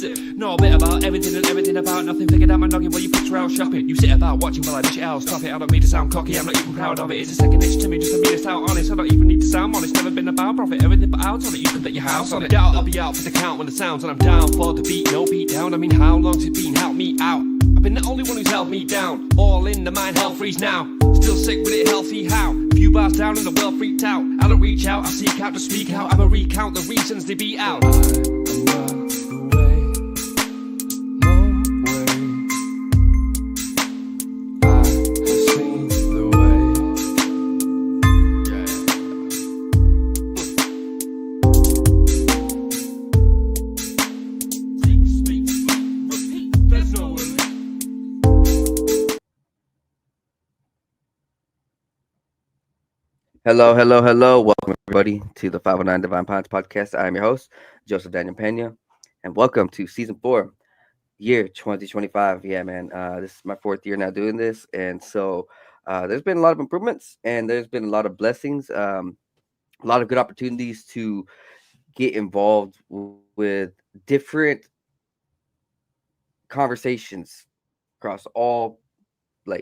sick. Know a bit about everything and everything about nothing. Figured out my noggin while you picture out shopping. You sit about watching while I dish it out. Stop it, I don't mean to sound cocky, I'm not even proud of it. It's a second itch to me just for me to sound honest. I don't even need to sound honest, never been about profit. Everything but out on it, you can bet your house on it. Doubt I'll be out for the count when the sounds, and I'm down for the beat, no beat down. I mean, how long's it been? Help me out. I've been the only one who's held me down. All in the mind, hell freeze now. Still sick with it, healthy how? Few bars down and the world freaked out. I don't reach out, I seek out to speak out. I'ma recount the reasons they beat out. Hello, hello, hello. Welcome, everybody, to the 509 Divine Pints podcast. I am your host, Joseph Daniel Pena, and welcome to season 4, year 2025. Yeah, man, this is my 4th year now doing this, and so there's been a lot of improvements, and there's been a lot of blessings, a lot of good opportunities to get involved with different conversations across all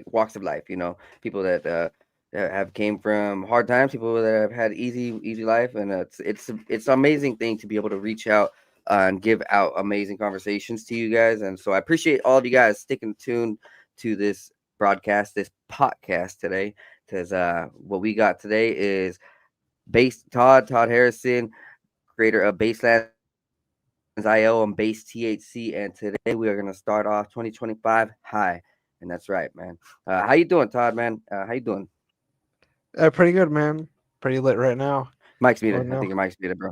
walks of life. You know, people that have came from hard times, people that have had easy life, and it's an amazing thing to be able to reach out and give out amazing conversations to you guys. And so I appreciate all of you guys sticking tuned to this broadcast, this podcast today, because what we got today is Todd Harrison, creator of BaseLand IO and Based THC, and today we are going to start off 2025 high, and that's right, man. How you doing, Todd, man? How you doing? Pretty good, man. Pretty lit right now. Mike's muted. I think your mic's muted, bro.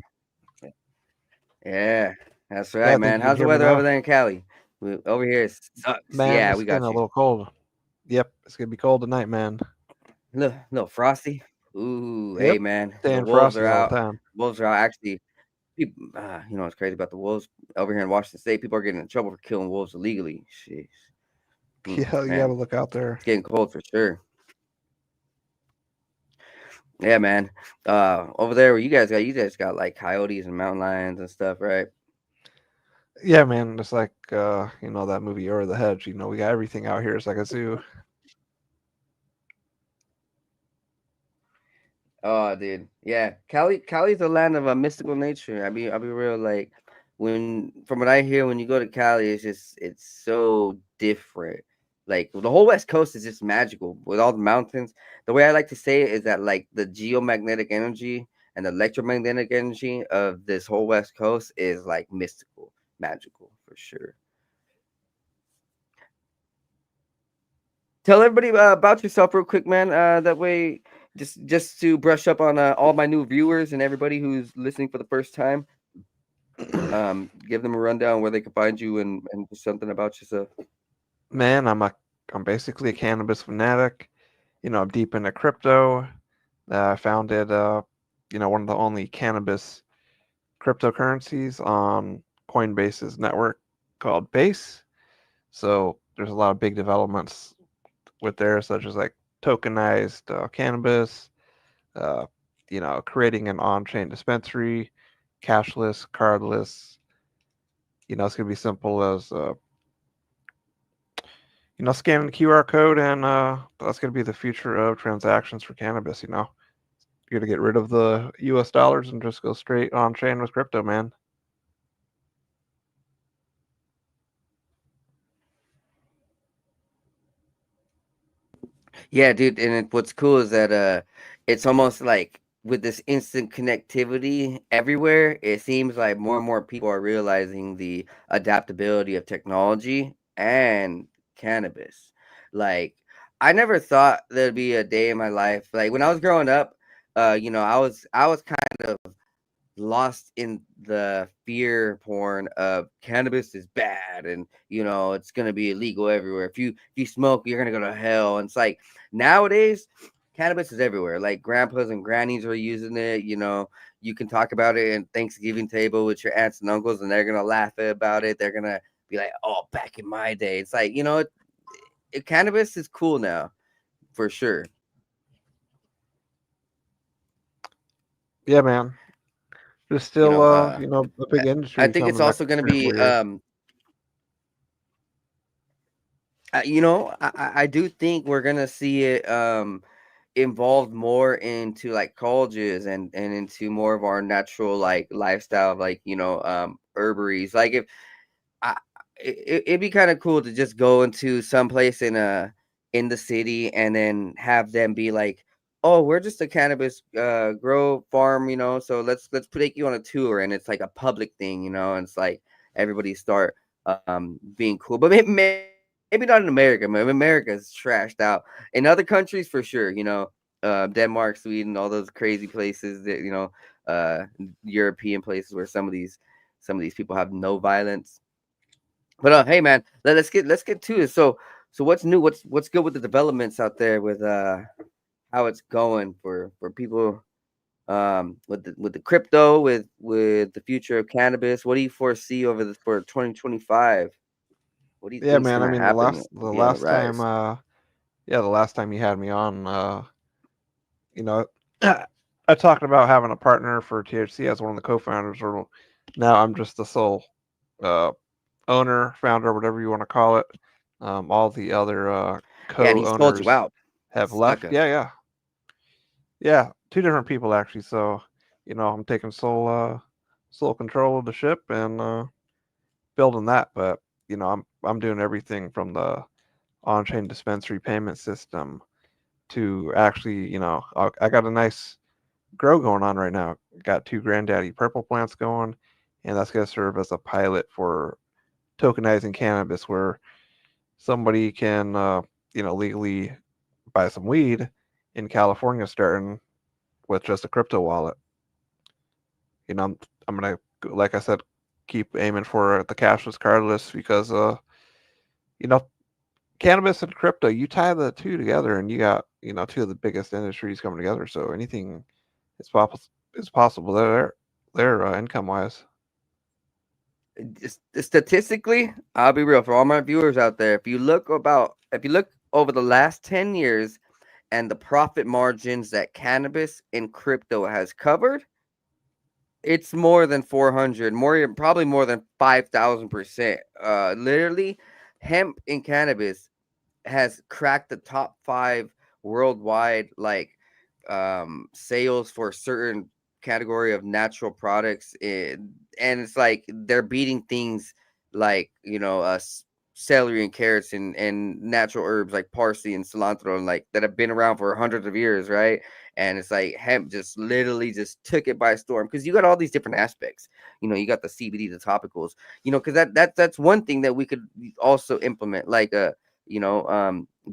Yeah, that's right, Yeah, man. How's the weather over there in Cali? Over here it sucks. Man, yeah, it's we got getting you. a little cold. Yep, it's gonna be cold tonight, man. Little frosty. Ooh, Yep. hey, man. Staying The wolves frosty are all out. the time. Wolves are out. Actually, people, you know what's crazy about the wolves over here in Washington State? People are getting in trouble for killing wolves illegally. Jeez. Yeah, you man. gotta look out there. It's getting cold for sure. Yeah, man. Over there where you guys got like coyotes and mountain lions and stuff, right? Yeah, man. It's like that movie Over the Hedge. You know, we got everything out here. It's like a zoo. Oh, dude. Yeah. Cali's a land of a mystical nature. I'll be real, like from what I hear, when you go to Cali, it's so different. Like the whole West Coast is just magical with all the mountains. The way I like to say it is that like the geomagnetic energy and the electromagnetic energy of this whole West Coast is like mystical, magical for sure. Tell everybody about yourself real quick, man. That way, just to brush up on all my new viewers and everybody who's listening for the first time. Give them a rundown where they can find you and just something about yourself. Man, I'm basically a cannabis fanatic. You know, I'm deep into crypto. I founded one of the only cannabis cryptocurrencies on Coinbase's network called Base. So there's a lot of big developments with there, such as like tokenized cannabis, creating an on-chain dispensary, cashless, cardless. It's gonna be simple as scanning the QR code, and that's gonna be the future of transactions for cannabis. You're gonna get rid of the U.S. dollars and just go straight on-chain with crypto, man. Yeah, dude. And what's cool is that it's almost like with this instant connectivity everywhere, it seems like more and more people are realizing the adaptability of technology and cannabis. Like, I never thought there'd be a day in my life. Like when I was growing up, I was kind of lost in the fear porn of cannabis is bad and it's gonna be illegal everywhere. If you smoke, you're gonna go to hell. And it's like nowadays cannabis is everywhere. Like grandpas and grannies are using it. You can talk about it in Thanksgiving table with your aunts and uncles and they're gonna laugh about it. They're gonna be like, oh, back in my day. It's like, cannabis is cool now for sure. Yeah, man. There's still, a big industry. I think it's also going to be I do think we're gonna see it involved more into like colleges and into more of our natural like lifestyle, like herbaries. Like if I it'd be kind of cool to just go into some place in the city and then have them be like, oh, we're just a cannabis grow farm, so let's take you on a tour, and it's like a public thing, and it's like everybody start being cool. But maybe not in America. Man. America's trashed out. In other countries for sure, Denmark, Sweden, all those crazy places that uh European places where some of these people have no violence. But hey, man, let's get to it. So what's new? What's good with the developments out there with how it's going for people with the crypto with the future of cannabis? What do you foresee for 2025? What do you Yeah, think's man. I gonna mean, the happen last the be on the last time, rise? yeah, the last time you had me on, you know, I talked about having a partner for THC as one of the co-founders. Or now I'm just the sole uh, owner, founder, whatever you want to call it. All the other Yeah, and he sold you co-owners out, have left. sucker. Yeah, two different people actually. So, I'm taking sole control of the ship and building that. But I'm doing everything from the on-chain dispensary payment system to actually, I got a nice grow going on right now. Got two granddaddy purple plants going, and that's going to serve as a pilot for tokenizing cannabis, where somebody can, legally buy some weed in California, starting with just a crypto wallet. I'm gonna, like I said, keep aiming for the cashless cardless because, you know, cannabis and crypto, you tie the two together, and you got, two of the biggest industries coming together. So anything is possible there, income wise. Statistically, I'll be real for all my viewers out there. If you look over the last 10 years and the profit margins that cannabis and crypto has covered, it's more than 400, probably more than 5,000%. Literally, hemp and cannabis has cracked the top 5 worldwide, like sales for certain category of natural products, and it's like they're beating things like celery and carrots and natural herbs like parsley and cilantro, and like that have been around for hundreds of years, right? And it's like hemp just literally just took it by storm because you got all these different aspects. You got the CBD, the topicals, because that's one thing that we could also implement, like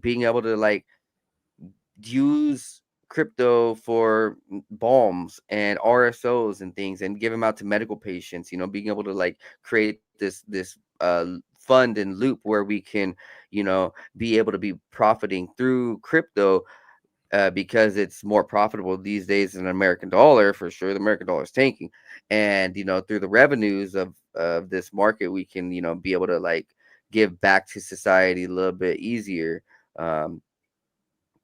being able to like use crypto for balms and RSOs and things and give them out to medical patients, being able to like create this fund and loop where we can, be able to be profiting through crypto, because it's more profitable these days than an American dollar for sure. The American dollar is tanking, and through the revenues of this market, we can be able to like give back to society a little bit easier. Um,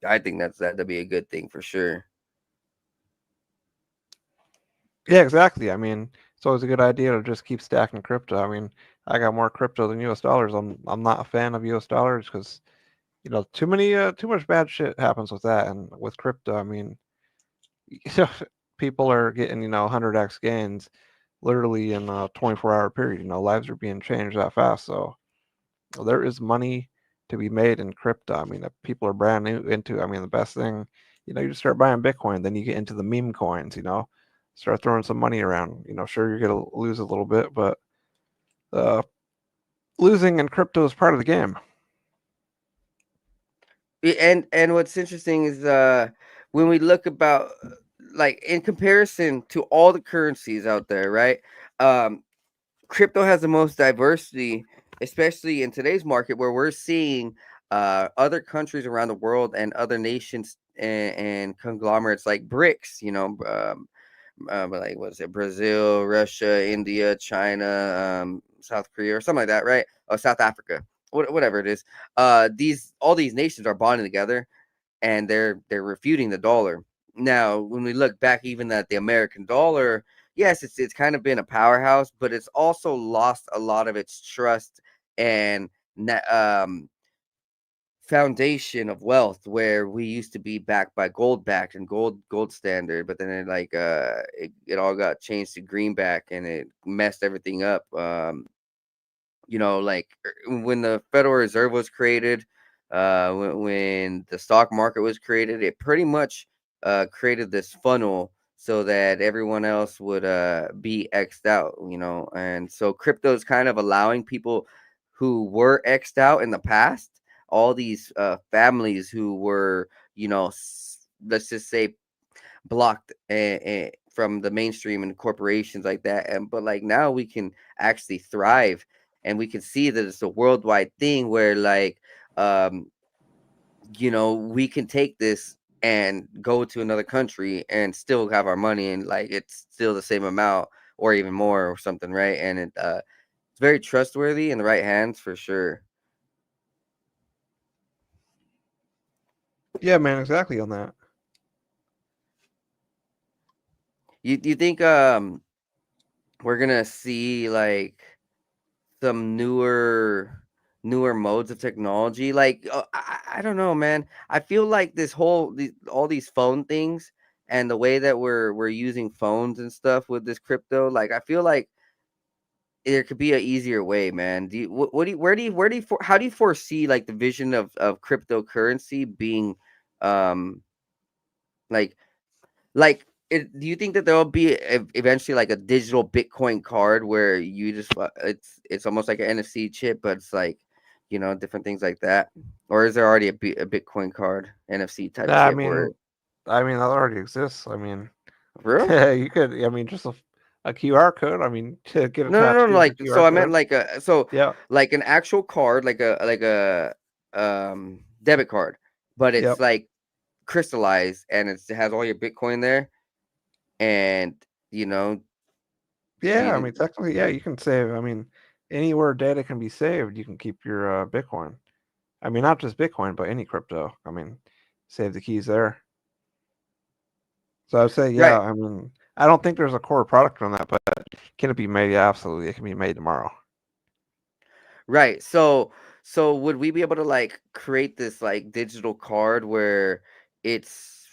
I think that'd be a good thing for sure. Yeah, exactly. I mean, it's always a good idea to just keep stacking crypto. I mean, I got more crypto than US dollars. I'm not a fan of US dollars because, too much bad shit happens with that. And with crypto, I mean, people are getting, 100x gains literally in a 24-hour period. Lives are being changed that fast. So there is money to be made in crypto. I mean, if people are brand new into, I mean, the best thing, you just start buying Bitcoin, then you get into the meme coins, start throwing some money around. Sure, you're going to lose a little bit, but uh, losing in crypto is part of the game. And what's interesting is when we look about like in comparison to all the currencies out there, right? Um, Crypto has the most diversity, especially in today's market where we're seeing other countries around the world and other nations and conglomerates like BRICS, like what's it, Brazil, Russia, India, China, South Korea, or something like that, right? Or South Africa, whatever it is. All these nations are bonding together, and they're refuting the dollar. Now, when we look back even at the American dollar, yes, it's kind of been a powerhouse, but it's also lost a lot of its trust and foundation of wealth where we used to be backed by gold backed and gold standard, but then it all got changed to greenback and it messed everything up. Like when the Federal Reserve was created, when the stock market was created, it pretty much created this funnel so that everyone else would be x'd out, and so crypto is kind of allowing people who were x'd out in the past, all these families who were, let's just say blocked from the mainstream and corporations like that. And but like now we can actually thrive, and we can see that it's a worldwide thing where um, we can take this and go to another country and still have our money, and like it's still the same amount or even more or something, right? And it's very trustworthy in the right hands for sure. Yeah, man, exactly on that. You think we're gonna see like some newer modes of technology, like I don't know, man. I feel like all these phone things and the way that we're using phones and stuff with this crypto, like I feel like there could be an easier way, man. Do you what do you where do you how do you foresee like the vision of cryptocurrency being um like do you think that there'll be eventually like a digital Bitcoin card where you just it's almost like an NFC chip, but it's like different things like that, or is there already a Bitcoin card NFC type Nah, chip where I mean that already exists. I mean, for real? you could. I mean, just a QR code. I mean, to get a No, tattoo of a like so QR I meant code. like Yeah. like an actual card, like a debit card, but it's Yep. like crystallized and it has all your Bitcoin there, and you know Yeah. I you mean, technically, yeah, you can save. I mean, anywhere data can be saved, you can keep your Bitcoin. I mean, not just Bitcoin, but any crypto. I mean, save the keys there. So I'd say, yeah. right. I mean, I don't think there's a core product on that, but can it be made? Yeah, absolutely. It can be made tomorrow. Right. So would we be able to like create this like digital card where it's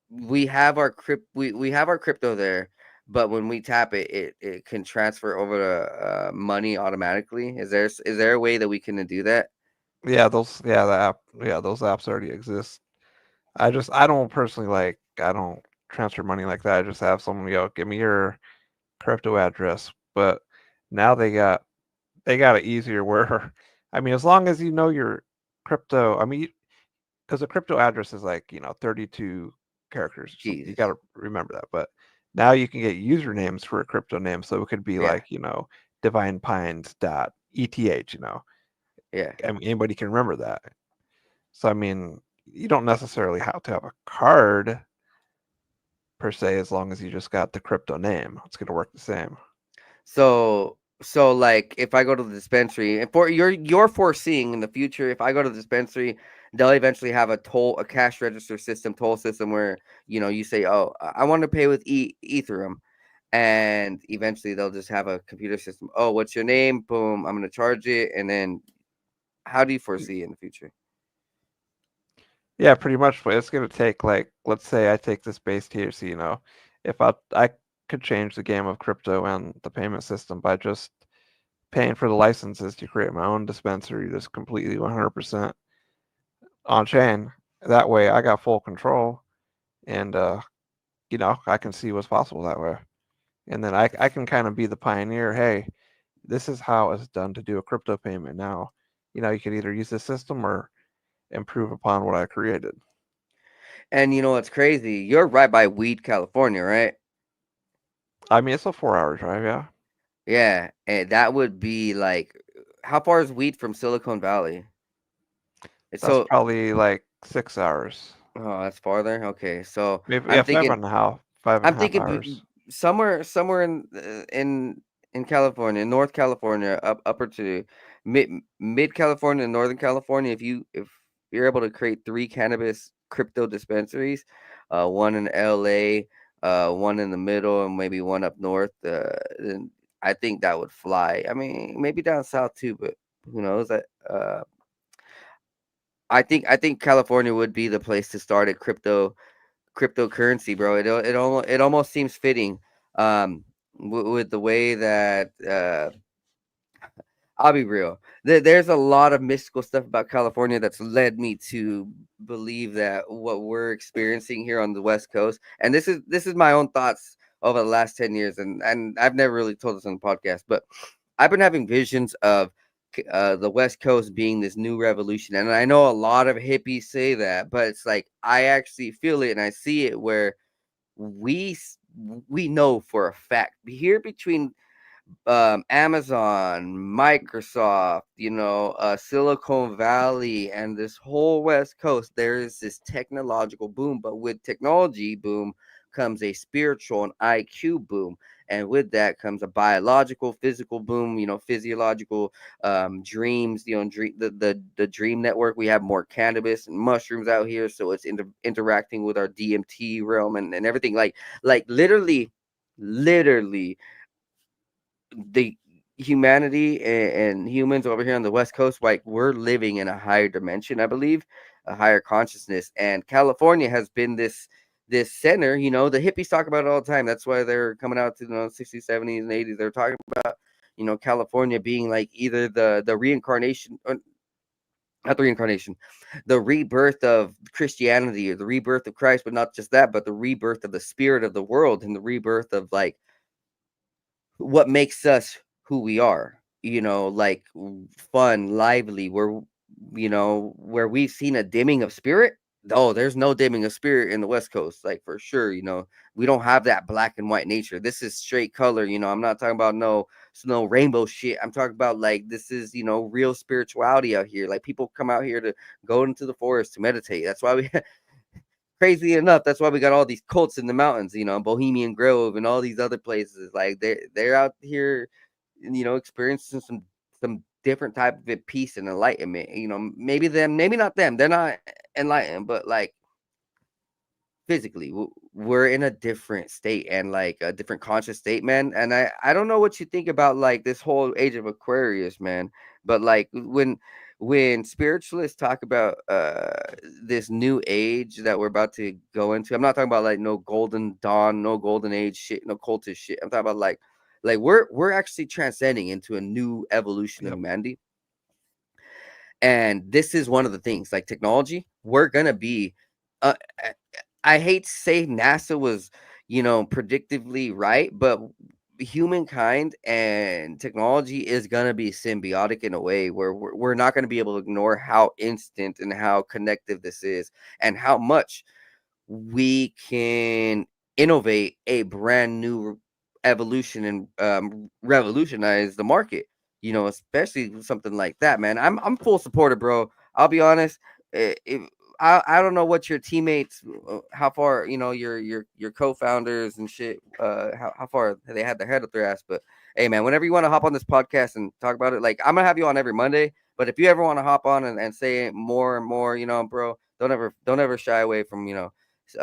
we have our crypto there, but when we tap it, it can transfer over to money automatically. Is there a way that we can do that? Yeah, the app, yeah, those apps already exist. I don't personally I don't transfer money like that. I just have someone go, give me your crypto address. But now they got it easier where, I mean, as long as you know your crypto, I mean, because a crypto address is 32 characters or something. You got Jesus. to remember that. But now you can get usernames for a crypto name. So it could be Yeah. divinepines.eth. Yeah. I mean, anybody can remember that. So, I mean, you don't necessarily have to have a card per se, as long as you just got the crypto name. It's going to work the same. So like if I go to the dispensary, and for you're foreseeing in the future, if I go to the dispensary, they'll eventually have a cash register system, toll system where you say, oh, I want to pay with Ethereum, and eventually they'll just have a computer system. Oh, what's your name? Boom, I'm gonna charge it, and then how do you foresee in the future? Yeah, pretty much. But it's going to take, let's say I take this base THC, if I could change the game of crypto and the payment system by just paying for the licenses to create my own dispensary that's completely 100% on chain. That way I got full control, and I can see what's possible that way. And then I can kind of be the pioneer. Hey, this is how it's done to do a crypto payment now. You could either use this system or improve upon what I created. And you know what's crazy? You're right by Weed, California, right? I mean, it's a 4 hour drive, yeah. Yeah, and that would be like, how far is Weed from Silicon Valley? It's That's so probably like 6 hours. Oh, that's farther. Okay, so Maybe, yeah, I'm thinking five and a I'm half thinking hours. somewhere in California, North California, upper to mid California, and Northern California. If you're able to create three cannabis crypto dispensaries, one in LA, one in the middle, and maybe one up north, then I think that would fly. I mean, maybe down south too, but who knows? I think California would be the place to start a cryptocurrency, bro. It almost seems fitting, um, with the way that I'll be real. There's a lot of mystical stuff about California that's led me to believe that what we're experiencing here on the West Coast, and this is my own thoughts over the last 10 years, and I've never really told this on the podcast, but I've been having visions of the West Coast being this new revolution, and I know a lot of hippies say that, but it's like I actually feel it and I see it where we s- we know for a fact here between Amazon, Microsoft, Silicon Valley, and this whole West Coast, there is this technological boom. But with technology boom comes a spiritual and IQ boom. And with that comes a biological, physical boom, physiological dreams, the dream network. We have more cannabis and mushrooms out here. So it's interacting with our DMT realm and everything. Like literally the humanity and humans over here on the West Coast, like we're living in a higher dimension, I believe, a higher consciousness. And California has been this center. The hippies talk about it all the time. That's why they're coming out to 60s, 70s, and 80s. They're talking about California being like either the reincarnation, or not the reincarnation, the rebirth of Christianity or the rebirth of Christ, but not just that, but the rebirth of the spirit of the world and the rebirth of like what makes us who we are, like fun, lively, where we've seen a dimming of spirit. Oh, there's no dimming of spirit in the West Coast, like for sure. We don't have that black and white nature. This is straight color. I'm not talking about no rainbow shit. I'm talking about like this is real spirituality out here. Like people come out here to go into the forest to meditate. That's why we crazy enough, that's why we got all these cults in the mountains, Bohemian Grove and all these other places. Like they're out here, experiencing some different type of peace and enlightenment. Maybe them, maybe not them. They're not enlightened, but like physically, we're in a different state and like a different conscious state, man. And I don't know what you think about like this whole age of Aquarius, man. But like when spiritualists talk about this new age that we're about to go into, I'm not talking about like no golden dawn, no golden age shit, no cultist shit. I'm talking about like we're actually transcending into a new evolution of Yep. humanity. And this is one of the things, like technology, we're gonna be uh, I hate to say NASA was, predictively right, but humankind and technology is going to be symbiotic in a way where we're not going to be able to ignore how instant and how connective this is and how much we can innovate a brand new evolution and revolutionize the market. Especially with something like that, man. I'm full supporter, bro. I'll be honest. If I don't know what your teammates, how far your co-founders and shit, how far they had their head up their ass. But hey, man, whenever you want to hop on this podcast and talk about it, like I'm gonna have you on every Monday. But if you ever want to hop on and say more and more, bro, don't ever shy away from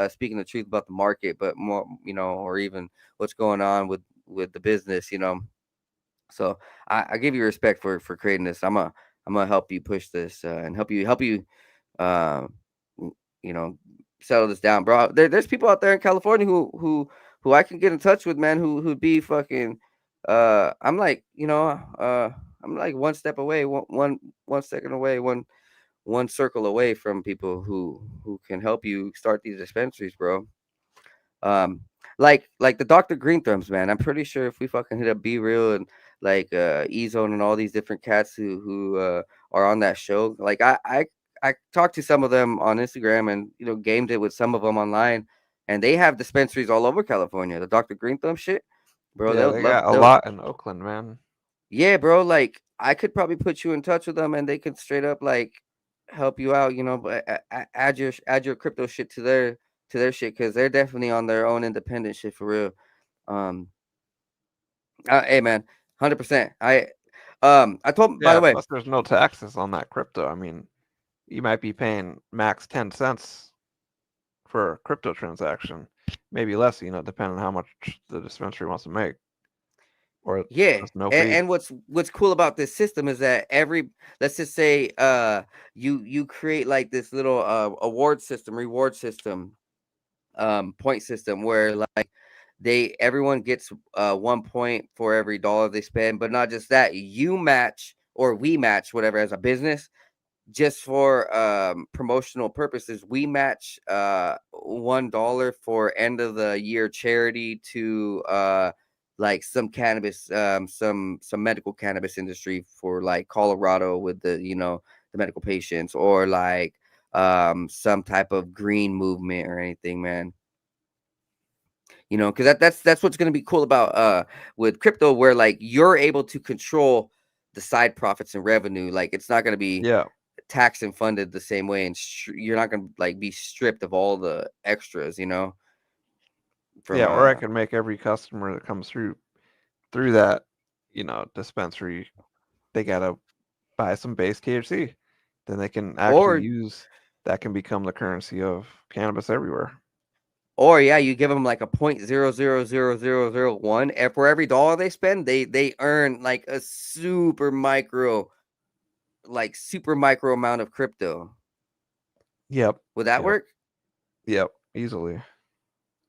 speaking the truth about the market, but more, or even what's going on with the business. So I give you respect for creating this. I'm gonna help you push this and help you uh, you know settle this down, bro. There's people out there in California who I can get in touch with, man, who'd be fucking I'm like I'm like one step away, one second away, one circle away from people who can help you start these dispensaries, bro. Um, like the Dr. Green Thumbs, man. I'm pretty sure if we fucking hit up Be Real and like E Zone and all these different cats who are on that show, like I talked to some of them on Instagram and gamed it with some of them online, and they have dispensaries all over California. The Dr. Green Thumb shit, bro. Yeah, They'll they love got a they'll lot in Oakland, man. Yeah, bro. Like I could probably put you in touch with them, and they could straight up like help you out. But add your crypto shit to their shit because they're definitely on their own independent shit for real. Um, hey man, 100%. I told by Yeah, the way, plus there's no taxes on that crypto. I mean, you might be paying max 10 cents for a crypto transaction, maybe less, depending on how much the dispensary wants to make. or Yeah, there's no fee. and what's cool about this system is that let's just say you create like this little reward system, point system where like everyone gets 1 point for every dollar they spend, but not just that, you match or we match whatever as a business just for promotional purposes. We match $1 for end of the year charity to like some cannabis, some medical cannabis industry for like Colorado with the the medical patients, or like some type of green movement or anything, man. Because that's what's going to be cool about with crypto, where like you're able to control the side profits and revenue. Like it's not going to be Yeah, taxed and funded the same way, and you're not going to like be stripped of all the extras, from yeah. Or I can make every customer that comes through that, dispensary, they gotta buy some base THC. Then they can actually or use that can become the currency of cannabis everywhere. yeah, you give them like a 0.000001, and for every dollar they spend, they earn like a super micro amount of crypto. Yep. Would that Yep. work? Yep. Easily.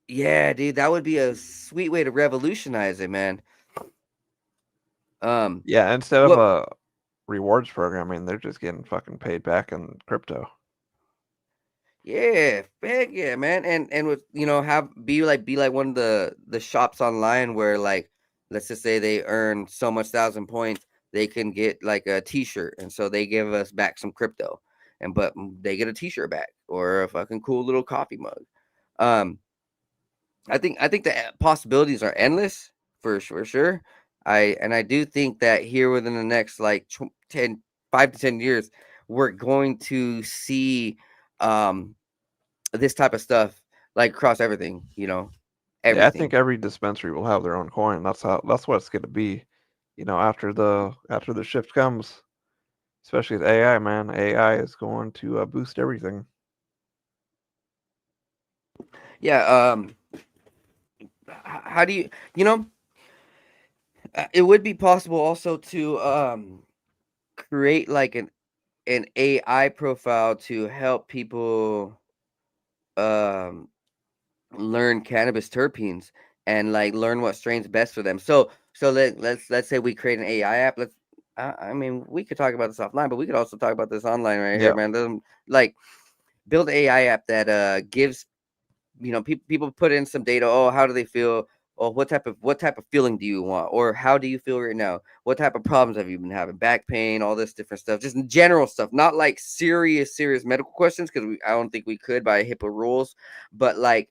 Yeah, dude, that would be a sweet way to revolutionize it, man. Yeah, instead of What a rewards program, I mean, they're just getting fucking paid back in crypto. Yeah, heck yeah, man. And with have be like one of the shops online where like let's just say they earn so much 1,000 points, they can get like a t-shirt, and so they give us back some crypto, but they get a t-shirt back or a fucking cool little coffee mug. Um I think the possibilities are endless for sure. I do think that here within the next like 5 to 10 years, we're going to see um this type of stuff like across everything, Yeah, I think everything. every dispensary will have their own coin. That's what it's gonna be, after the shift comes, especially with AI, man. AI is going to boost everything. Yeah. How do it would be possible also to create like an AI profile to help people um learn cannabis terpenes and like learn what strains best for them. So let's say we create an AI app. I mean, we could talk about this offline, but we could also talk about this online right here, Yeah. man. Like build an AI app that gives people put in some data. Oh, how do they feel? Oh, what type of feeling do you want? Or how do you feel right now? What type of problems have you been having? Back pain, all this different stuff, just general stuff, not like serious medical questions, because I don't think we could by HIPAA rules, but like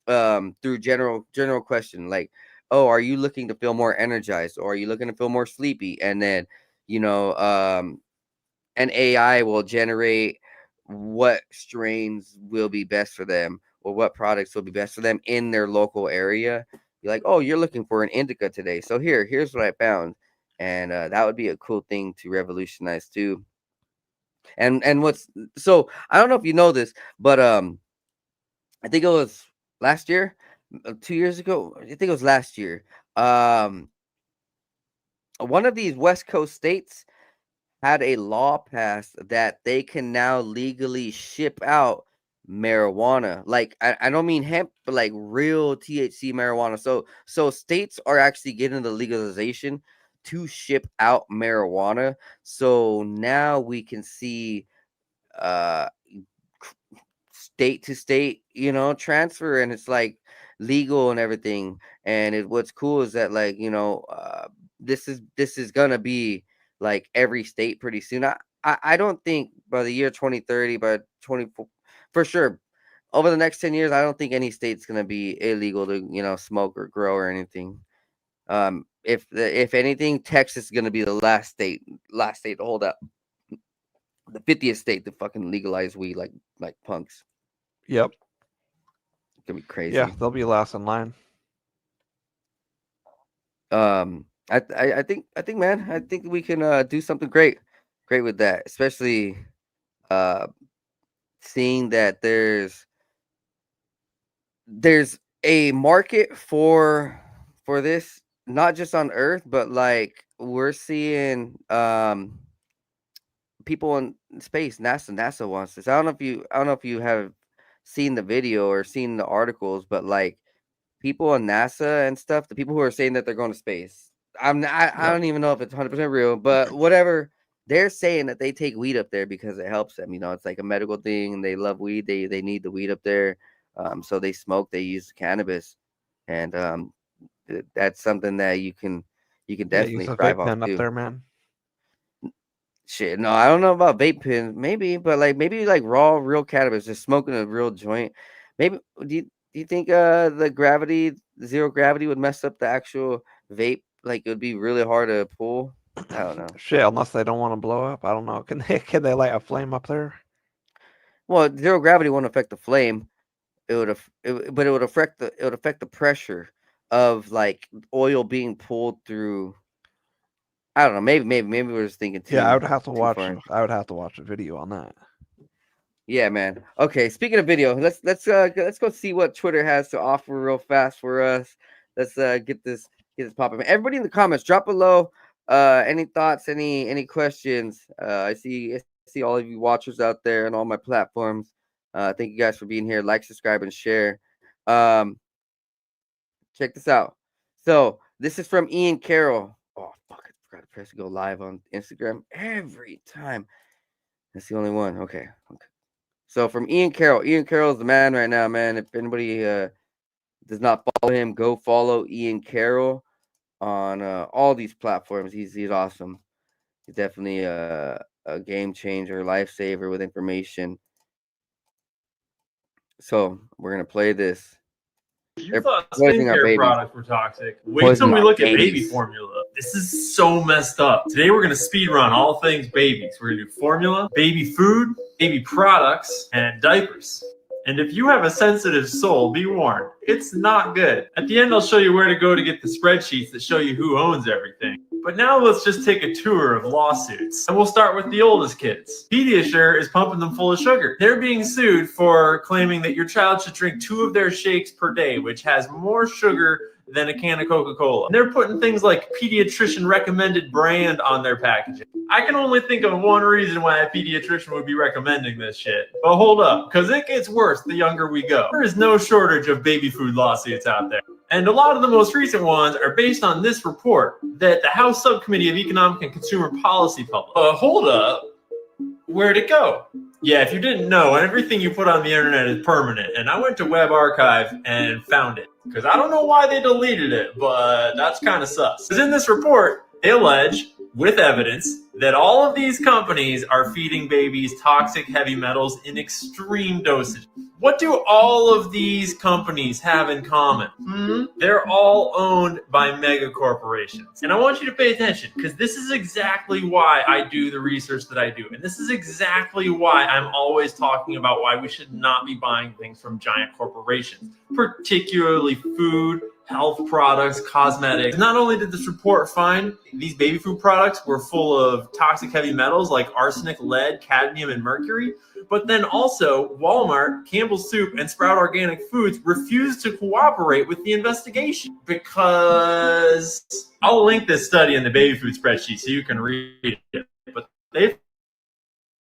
through general question, like, oh, are you looking to feel more energized, or are you looking to feel more sleepy? And then you know an AI will generate what strains will be best for them, or what products will be best for them in their local area. You're like, oh, you're looking for an indica today, so here's what I found. And that would be a cool thing to revolutionize too. And what's so I don't know if you know this, but I think it was last year, 2 years ago. I think it was last year. Um, one of these West Coast states had a law passed that they can now legally ship out marijuana. Like I don't mean hemp, but like real THC marijuana. So states are actually getting the legalization to ship out marijuana. So now we can see uh state to state, transfer, and it's like legal and everything. And what's cool is that like, this is gonna be like every state pretty soon. I don't think by the year 2030, by 24, for sure, over the next 10 years, I don't think any state's gonna be illegal to, smoke or grow or anything. If anything, Texas is gonna be the last state to hold up, the 50th state to fucking legalize weed like punks. Yep. It's gonna be Yeah, crazy. they'll be last in line. I think, man, I think we can do something great with that, especially uh seeing that there's a market for this, not just on Earth, but like we're seeing people in space. NASA wants this. I don't know if you have seen the video or seen the articles, but like people in NASA and stuff, the people who are saying that they're going to space. I Yep. don't even know if it's 100% real, but whatever. They're saying that they take weed up there because it helps them. You know, it's like a medical thing, and they love weed. They need the weed up there, so they smoke. They use cannabis, and that's something that you can Yeah, use definitely a thrive vape off pen up too. there, man. Shit, no, I don't know about vape pens, maybe, but like maybe like raw, real cannabis, just smoking a real joint. Maybe do you think the gravity, zero gravity would mess up the actual vape? Like it would be really hard to pull. I don't know. Shit, unless they don't want to blow up. I don't know. Can they light a flame up there? Well, zero gravity won't affect the flame. But it would affect the pressure of like oil being pulled through. I don't know. Maybe we're just thinking Yeah, I would too have to too watch. far. I would have to watch a video on that. Yeah, man. Okay, speaking of video, let's go see what Twitter has to offer real fast for us. Let's get this popping. Everybody in the comments, drop below any thoughts, any questions. I see all of you watchers out there on all my platforms. Thank you guys for being here. Like, subscribe, and share. Um, check this out. So this is from Ian Carroll. Oh fuck, I forgot to press go live on Instagram every time. That's the only one. Okay. So from Ian Carroll. Ian Carroll is the man right now, man. If anybody does not follow him, go follow Ian Carroll on all these platforms. He's awesome. He's definitely a game changer, lifesaver with information. So we're gonna play this. You They're thought poisoning our skincare babies. products were toxic. Wait Poison till we our look at baby babies. formula. This is so messed up. Today we're going to speed run all things babies. We're going to do formula, baby food, baby products, and diapers. And if you have a sensitive soul, be warned, it's not good. At the end, I'll show you where to go to get the spreadsheets that show you who owns everything. But now let's just take a tour of lawsuits. And we'll start with the oldest kids. Pediasure is pumping them full of sugar. They're being sued for claiming that your child should drink 2 of their shakes per day, which has more sugar than a can of Coca-Cola. And they're putting things like pediatrician recommended brand on their packaging. I can only think of one reason why a pediatrician would be recommending this shit. But hold up, because it gets worse the younger we go. There is no shortage of baby food lawsuits out there. And a lot of the most recent ones are based on this report that the House Subcommittee of Economic and Consumer Policy published. Hold up, where'd it go? Yeah, if you didn't know, everything you put on the internet is permanent. And I went to Web Archive and found it. Because I don't know why they deleted it, but that's kind of sus. Because in this report, they allege, with evidence, that all of these companies are feeding babies toxic heavy metals in extreme dosage. What do all of these companies have in common? They're all owned by mega corporations. And I want you to pay attention, because this is exactly why I do the research that I do. And this is exactly why I'm always talking about why we should not be buying things from giant corporations, particularly food, health products, cosmetics. Not only did this report find these baby food products were full of toxic heavy metals like arsenic, lead, cadmium, and mercury, but then also Walmart, Campbell's Soup, and Sprout Organic Foods refused to cooperate with the investigation because I'll link this study in the baby food spreadsheet so you can read it. But they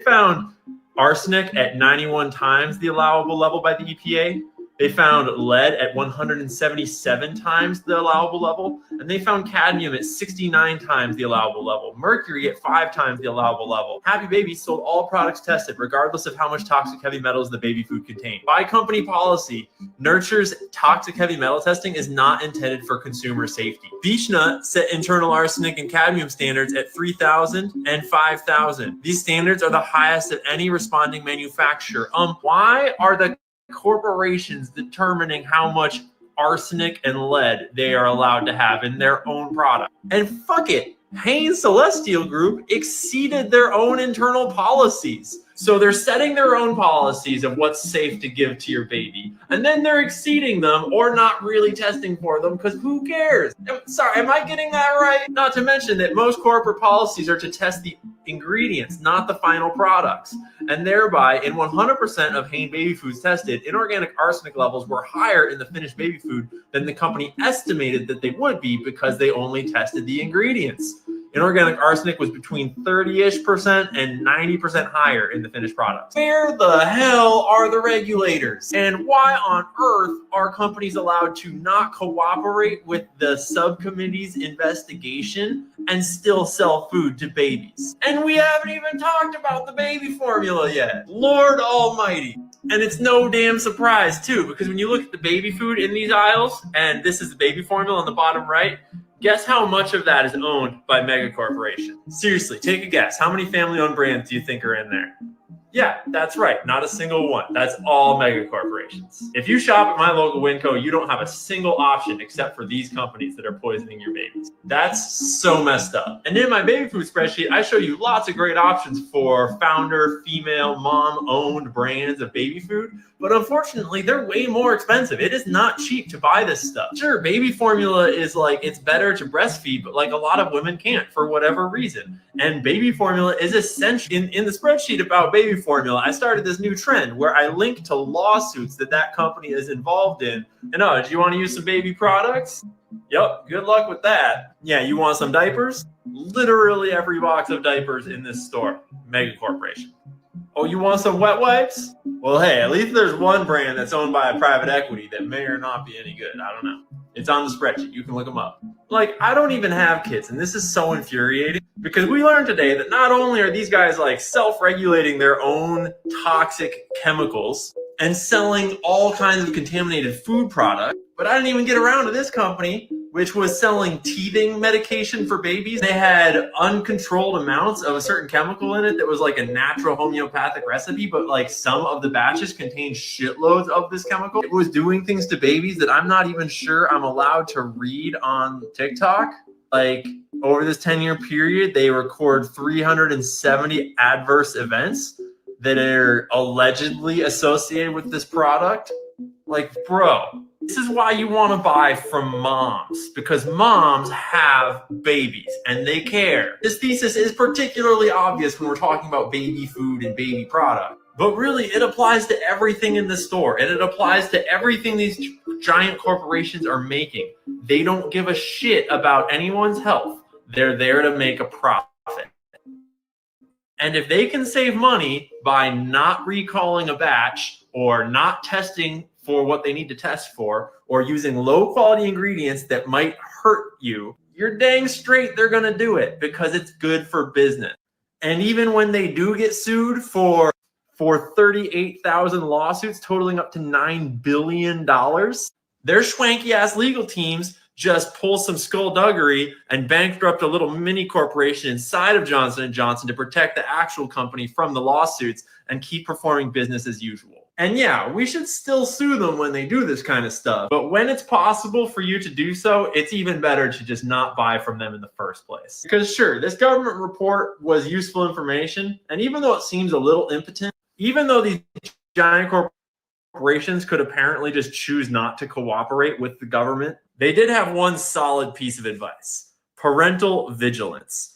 found arsenic at 91 times the allowable level by the EPA. They found lead at 177 times the allowable level, and they found cadmium at 69 times the allowable level, mercury at 5 times the allowable level. Happy Baby sold all products tested, regardless of how much toxic heavy metals the baby food contained. By company policy, Nurture's toxic heavy metal testing is not intended for consumer safety. Beechnut set internal arsenic and cadmium standards at 3,000 and 5,000. These standards are the highest of any responding manufacturer. Why are the corporations determining how much arsenic and lead they are allowed to have in their own product? And fuck it, Hain Celestial Group exceeded their own internal policies. So they're setting their own policies of what's safe to give to your baby, and then they're exceeding them or not really testing for them because who cares? Sorry, am I getting that right? Not to mention that most corporate policies are to test the ingredients, not the final products. And thereby, in 100% of Hain baby foods tested, inorganic arsenic levels were higher in the finished baby food than the company estimated that they would be because they only tested the ingredients. Inorganic arsenic was between 30-ish% and 90% higher in the finished products. Where the hell are the regulators? And why on earth are companies allowed to not cooperate with the subcommittee's investigation and still sell food to babies? And we haven't even talked about the baby formula yet. Lord almighty. And it's no damn surprise, too, because when you look at the baby food in these aisles, and this is the baby formula on the bottom right, guess how much of that is owned by mega corporations? Seriously, take a guess. How many family-owned brands do you think are in there? Yeah, that's right. Not a single one. That's all mega corporations. If you shop at my local Winco, you don't have a single option except for these companies that are poisoning your babies. That's so messed up. And in my baby food spreadsheet, I show you lots of great options for founder, female, mom-owned brands of baby food. But unfortunately, they're way more expensive. It is not cheap to buy this stuff. Sure, baby formula is like, it's better to breastfeed, but like a lot of women can't for whatever reason. And baby formula is essential. In the spreadsheet about baby formula, I started this new trend where I link to lawsuits that company is involved in. And oh, do you want to use some baby products? Yep, good luck with that. Yeah, you want some diapers? Literally every box of diapers in this store, mega corporation. Oh, you want some wet wipes? Well, hey, at least there's one brand that's owned by a private equity that may or not be any good. I don't know. It's on the spreadsheet. You can look them up. Like, I don't even have kids, and this is so infuriating because we learned today that not only are these guys like self-regulating their own toxic chemicals and selling all kinds of contaminated food products, but I didn't even get around to this company, which was selling teething medication for babies. They had uncontrolled amounts of a certain chemical in it that was like a natural homeopathic recipe, but like some of the batches contained shitloads of this chemical. It was doing things to babies that I'm not even sure I'm allowed to read on TikTok. Like over this 10-year period, they record 370 adverse events that are allegedly associated with this product. Like, bro, this is why you want to buy from moms, because moms have babies and they care. This thesis is particularly obvious when we're talking about baby food and baby product, but really it applies to everything in the store and it applies to everything these giant corporations are making. They don't give a shit about anyone's health. They're there to make a profit. And if they can save money by not recalling a batch or not testing for what they need to test for, or using low quality ingredients that might hurt you, you're dang straight they're gonna do it because it's good for business. And even when they do get sued for 38,000 lawsuits totaling up to $9 billion, their schwanky ass legal teams just pull some skullduggery and bankrupt a little mini corporation inside of Johnson & Johnson to protect the actual company from the lawsuits and keep performing business as usual. And yeah, we should still sue them when they do this kind of stuff. But when it's possible for you to do so, it's even better to just not buy from them in the first place. Because sure, this government report was useful information. And even though it seems a little impotent, even though these giant corporations could apparently just choose not to cooperate with the government, they did have one solid piece of advice: parental vigilance.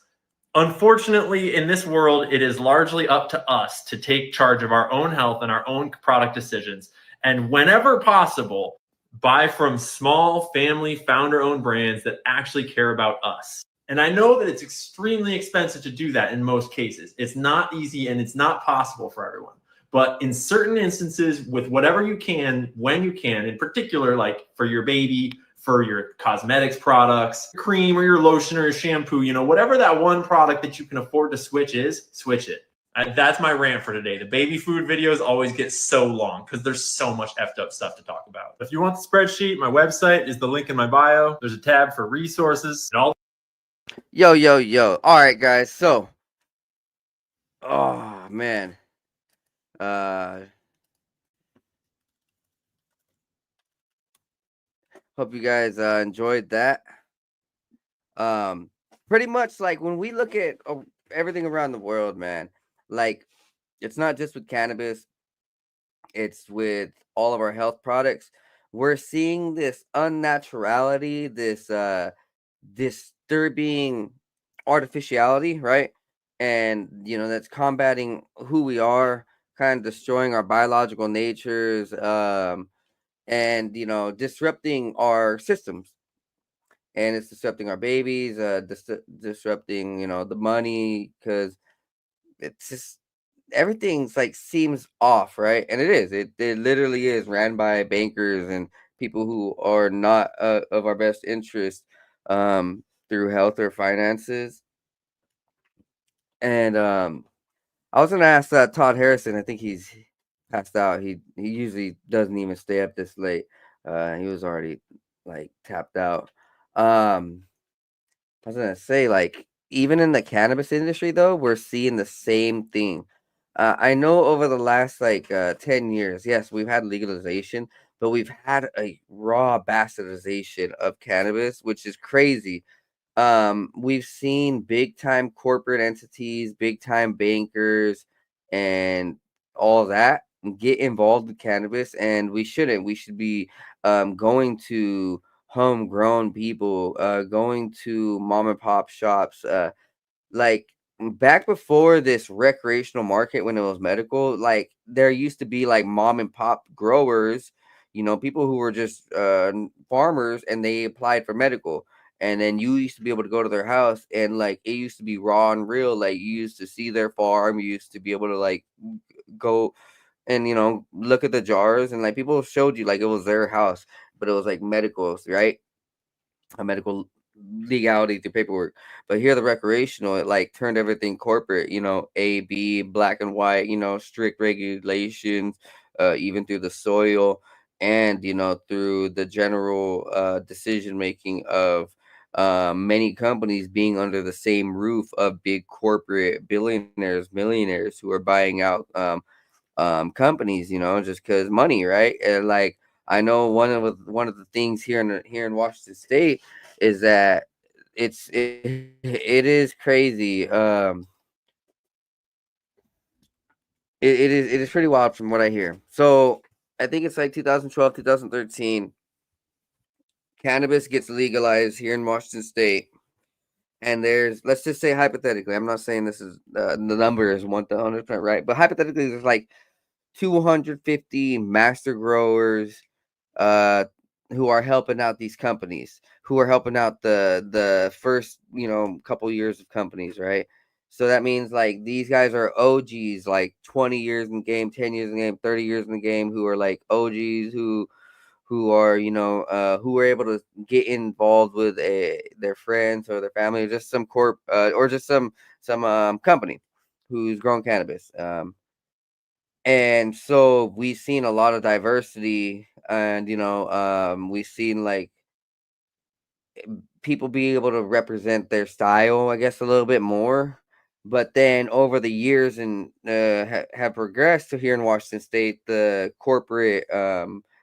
Unfortunately, in this world, it is largely up to us to take charge of our own health and our own product decisions. And whenever possible, buy from small family founder-owned brands that actually care about us. And I know that it's extremely expensive to do that in most cases. It's not easy and it's not possible for everyone. But in certain instances, with whatever you can, when you can, in particular, like for your baby, for your cosmetics products, cream or your lotion or your shampoo, you know, whatever that one product that you can afford to switch is, switch it. That's my rant for today. The baby food videos always get so long because there's so much effed up stuff to talk about. If you want the spreadsheet, my website is the link in my bio. There's a tab for resources and all. Yo. All right, guys. So, oh man. Hope you guys enjoyed that. Pretty much like when we look at everything around the world, man, like It's not just with cannabis, it's with all of our health products. We're seeing this unnaturality, this disturbing artificiality, right? And that's combating who we are, kind of destroying our biological natures, and disrupting our systems. And it's disrupting our babies, disrupting the money, because it's just everything's like seems off, right? And it is. It literally is ran by bankers and people who are not of our best interest, through health or finances. And I was gonna ask Todd Harrison. I think he's passed out. He usually doesn't even stay up this late. He was already like tapped out. Um, I was gonna say, like, even in the cannabis industry, though, we're seeing the same thing. I know over the last 10 years, yes, we've had legalization, but we've had a raw bastardization of cannabis, which is crazy. We've seen big time corporate entities, big time bankers, and all that get involved in cannabis, and we shouldn't. We should be going to homegrown people, going to mom and pop shops, like back before this recreational market when it was medical. Like there used to be like mom and pop growers, people who were just farmers, and they applied for medical. And then you used to be able to go to their house, and like it used to be raw and real. Like you used to see their farm, you used to be able to like go and look at the jars, and like people showed you like it was their house, but it was like medicals, right? A medical legality through paperwork. But here, the recreational, it like turned everything corporate, A, B, black and white, strict regulations, even through the soil, and, through the general decision making of many companies being under the same roof of big corporate billionaires, millionaires who are buying out companies, just because money, right? And like I know one of the things here in Washington State is that it is crazy. It is pretty wild from what I hear. So I think it's like 2012, 2013. Cannabis gets legalized here in Washington State, and there's, let's just say hypothetically, I'm not saying this is the number is 100% right, but hypothetically, there's like 250 master growers uh who are helping out these companies, who are helping out the first couple years of companies, right? So that means like these guys are OGs, like 20 years in the game, 10 years in the game, 30 years in the game, who are like OGs, who are who are able to get involved with their friends or their family, or just some corp, or just some company who's growing cannabis. And so we've seen a lot of diversity, and we've seen like people be able to represent their style, I guess, a little bit more. But then over the years, and have progressed to here in Washington State, the corporate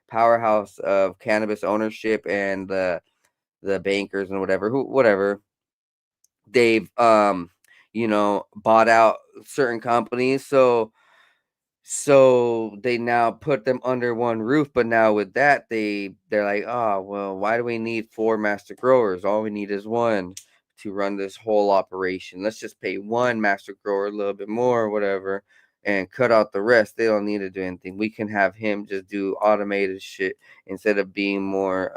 powerhouse of cannabis ownership, and the bankers and whatever, they've bought out certain companies. So they now put them under one roof, but now with that, they're like, oh well, why do we need four master growers? All we need is one to run this whole operation. Let's just pay one master grower a little bit more or whatever, and cut out the rest. They don't need to do anything. We can have him just do automated shit instead of being more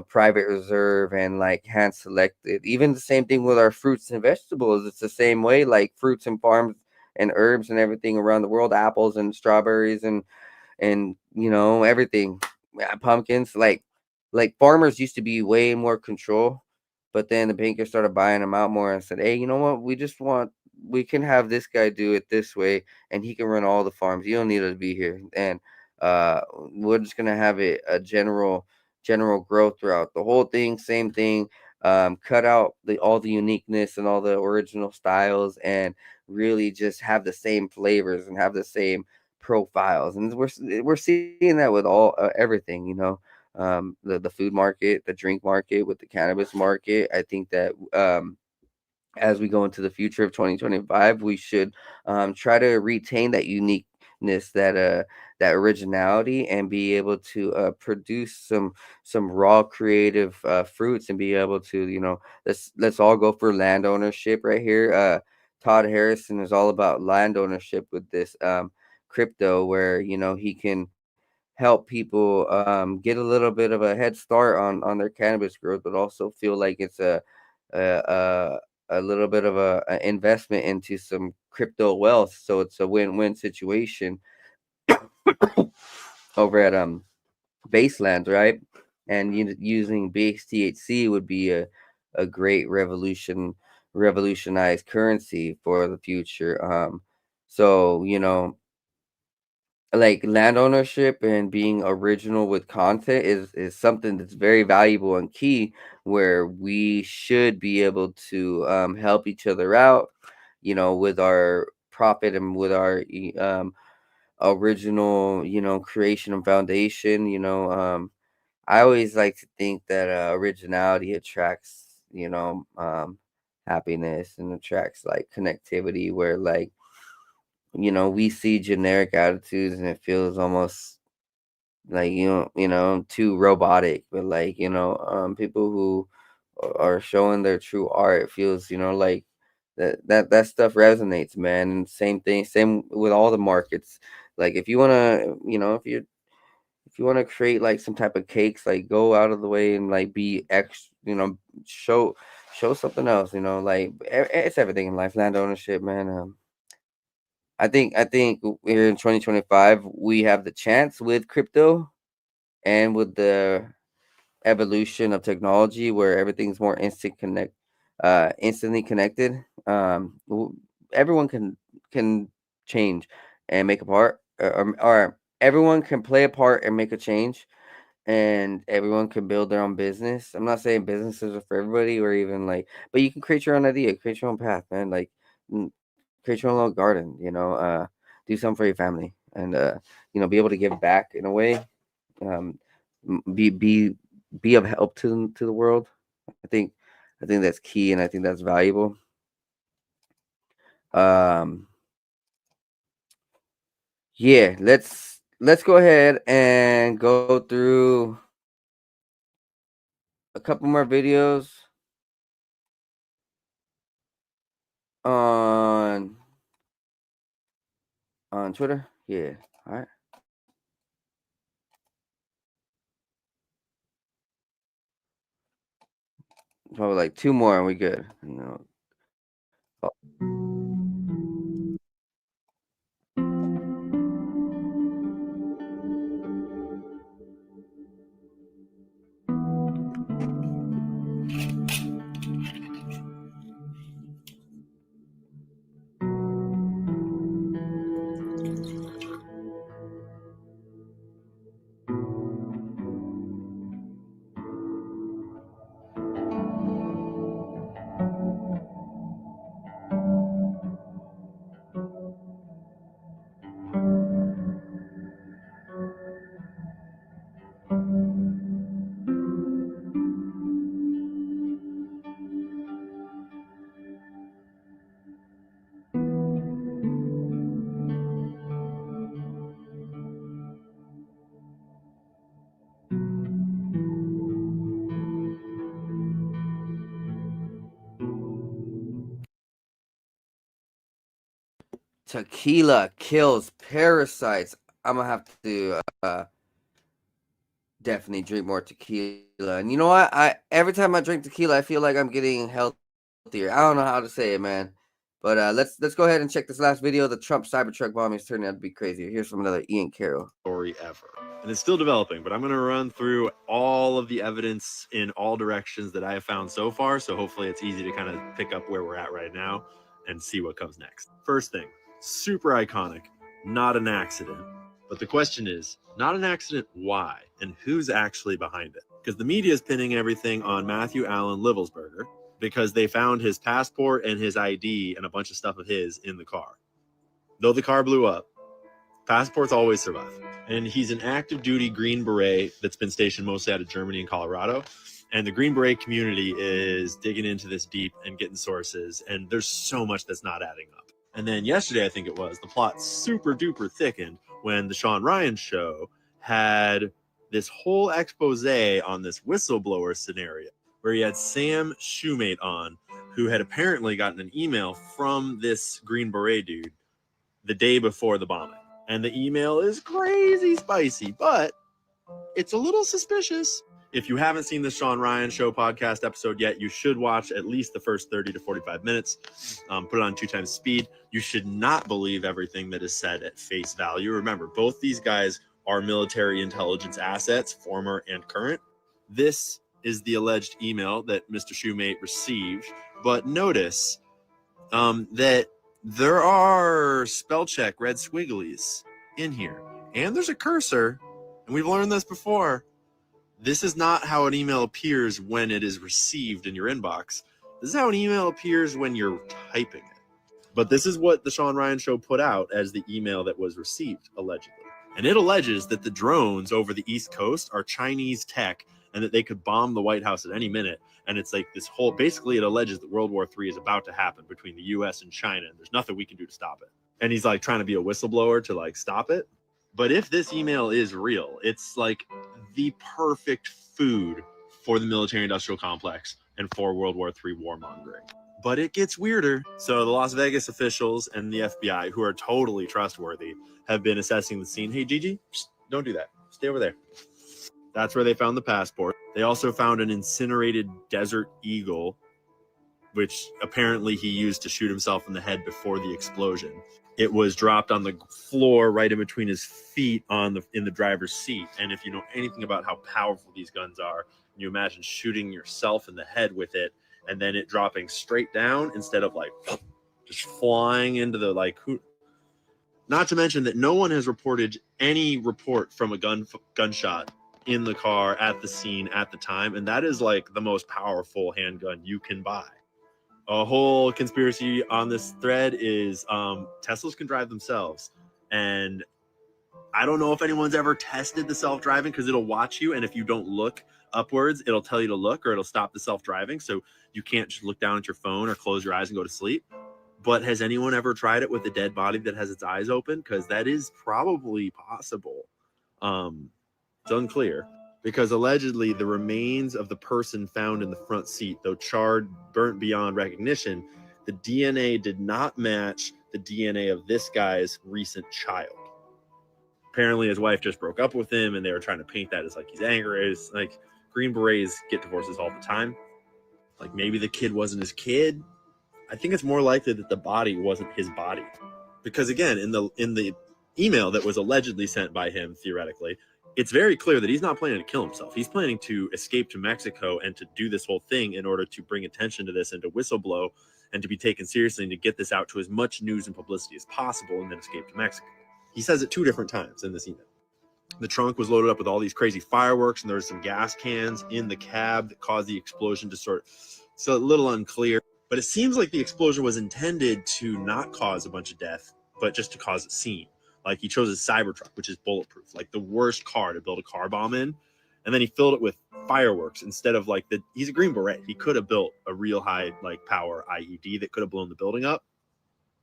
private reserve and like hand selected. Even the same thing with our fruits and vegetables. It's the same way, like fruits and farms and herbs and everything around the world, apples and strawberries and everything. Pumpkins, like farmers used to be way more control, but then the bankers started buying them out more and said, hey, you know what, we can have this guy do it this way, and he can run all the farms. You don't need to be here. And we're just gonna have it a general growth throughout the whole thing, same thing. Cut out all the uniqueness and all the original styles, and really just have the same flavors and have the same profiles. And we're seeing that with all everything, the food market, the drink market, with the cannabis market. I think that as we go into the future of 2025, we should try to retain that uniqueness, that originality, and be able to produce some raw creative fruits, and be able to, let's all go for land ownership right here. Todd Harrison is all about land ownership with this crypto, where he can help people get a little bit of a head start on their cannabis growth, but also feel like it's a, a, a little bit of a investment into some crypto wealth. So it's a win-win situation over at BaseLand, right? And using Base THC would be a great revolutionized currency for the future. So like land ownership and being original with content is something that's very valuable and key, where we should be able to help each other out, with our profit and with our original, creation and foundation. I always like to think that originality attracts, happiness, and attracts like connectivity, where like, we see generic attitudes and it feels almost like, too robotic. But like, people who are showing their true art feels, like that stuff resonates, man. And same thing, same with all the markets. Like if you want to, if you want to create like some type of cakes, like go out of the way and like be show something else, like it's everything in life. Land ownership, man. I think here in 2025 we have the chance with crypto and with the evolution of technology, where everything's more instantly connected. Everyone can change and make a part, or everyone can play a part and make a change, and everyone can build their own business. I'm not saying businesses are for everybody, or even like, but you can create your own idea, create your own path, man. Like, create your own little garden, do something for your family, and be able to give back in a way, um, be of help to the world. I think I think that's key, and I think that's valuable. Um, yeah, let's go ahead and go through a couple more videos on Twitter. Yeah, all right. Probably like two more, and we good. Oh, tequila kills parasites. I'm gonna have to definitely drink more tequila. And you know what? I every time I drink tequila, I feel like I'm getting healthier. I don't know how to say it, man. But let's go ahead and check this last video. The Trump Cybertruck bombing is turning out to be crazy. Here's from another Ian Carroll. Story ever. And it's still developing, but I'm going to run through all of the evidence in all directions that I have found so far. So hopefully it's easy to kind of pick up where we're at right now and see what comes next. First thing, super iconic, not an accident. But the question is, not an accident, why? And who's actually behind it? Because the media is pinning everything on Matthew Allen Livelsberger because they found his passport and his ID and a bunch of stuff of his in the car. Though the car blew up, passports always survive. And he's an active duty Green Beret that's been stationed mostly out of Germany and Colorado. And the Green Beret community is digging into this deep and getting sources, and there's so much that's not adding up. And then yesterday, I think it was, the plot super duper thickened when the Sean Ryan show had this whole expose on this whistleblower scenario where he had Sam Shoemate on, who had apparently gotten an email from this Green Beret dude the day before the bombing. And the email is crazy spicy, but it's a little suspicious. If you haven't seen the Sean Ryan Show podcast episode yet, you should watch at least the first 30 to 45 minutes. Put it on 2 times speed. You should not believe everything that is said at face value. Remember, both these guys are military intelligence assets, former and current. This is the alleged email that Mr. Shoemate received. But notice that there are spell check red squigglies in here. And there's a cursor. And we've learned this before. This is not how an email appears when it is received in your inbox. This is how an email appears when you're typing it. But this is what the Sean Ryan Show put out as the email that was received, allegedly. And it alleges that the drones over the East Coast are Chinese tech and that they could bomb the White House at any minute. And it's like this whole, basically it alleges that World War III is about to happen between the US and China, and there's nothing we can do to stop it. And he's like trying to be a whistleblower to like stop it. But if this email is real, it's like the perfect food for the military-industrial complex and for World War III warmongering. But it gets weirder. So the Las Vegas officials and the FBI, who are totally trustworthy, have been assessing the scene. Hey, Gigi, don't do that. Stay over there. That's where they found the passport. They also found an incinerated desert eagle, which apparently he used to shoot himself in the head before the explosion. It was dropped on the floor right in between his feet in the driver's seat. And if you know anything about how powerful these guns are, you imagine shooting yourself in the head with it and then it dropping straight down instead of like just flying into the like. Not to mention that no one has reported any report from a gunshot in the car at the scene at the time. And that is like the most powerful handgun you can buy. A whole conspiracy on this thread is Teslas can drive themselves. And I don't know if anyone's ever tested the self-driving because it'll watch you. And if you don't look upwards, it'll tell you to look or it'll stop the self-driving. So you can't just look down at your phone or close your eyes and go to sleep. But has anyone ever tried it with a dead body that has its eyes open? Because that is probably possible. It's unclear. Because allegedly the remains of the person found in the front seat, though charred, burnt beyond recognition, the DNA did not match the DNA of this guy's recent child. Apparently his wife just broke up with him and they were trying to paint that as like he's angry. It's like Green Berets get divorces all the time. Like maybe the kid wasn't his kid. I think it's more likely that the body wasn't his body. Because again, in the email that was allegedly sent by him, theoretically, it's very clear that he's not planning to kill himself. He's planning to escape to Mexico and to do this whole thing in order to bring attention to this and to whistleblow and to be taken seriously and to get this out to as much news and publicity as possible and then escape to Mexico. He says it 2 different times in this email. The trunk was loaded up with all these crazy fireworks and there was some gas cans in the cab that caused the explosion to sort. So a little unclear, but it seems like the explosion was intended to not cause a bunch of death, but just to cause a scene. Like he chose a Cybertruck, which is bulletproof, like the worst car to build a car bomb in. And then he filled it with fireworks instead of like he's a Green Beret. He could have built a real high like power IED that could have blown the building up,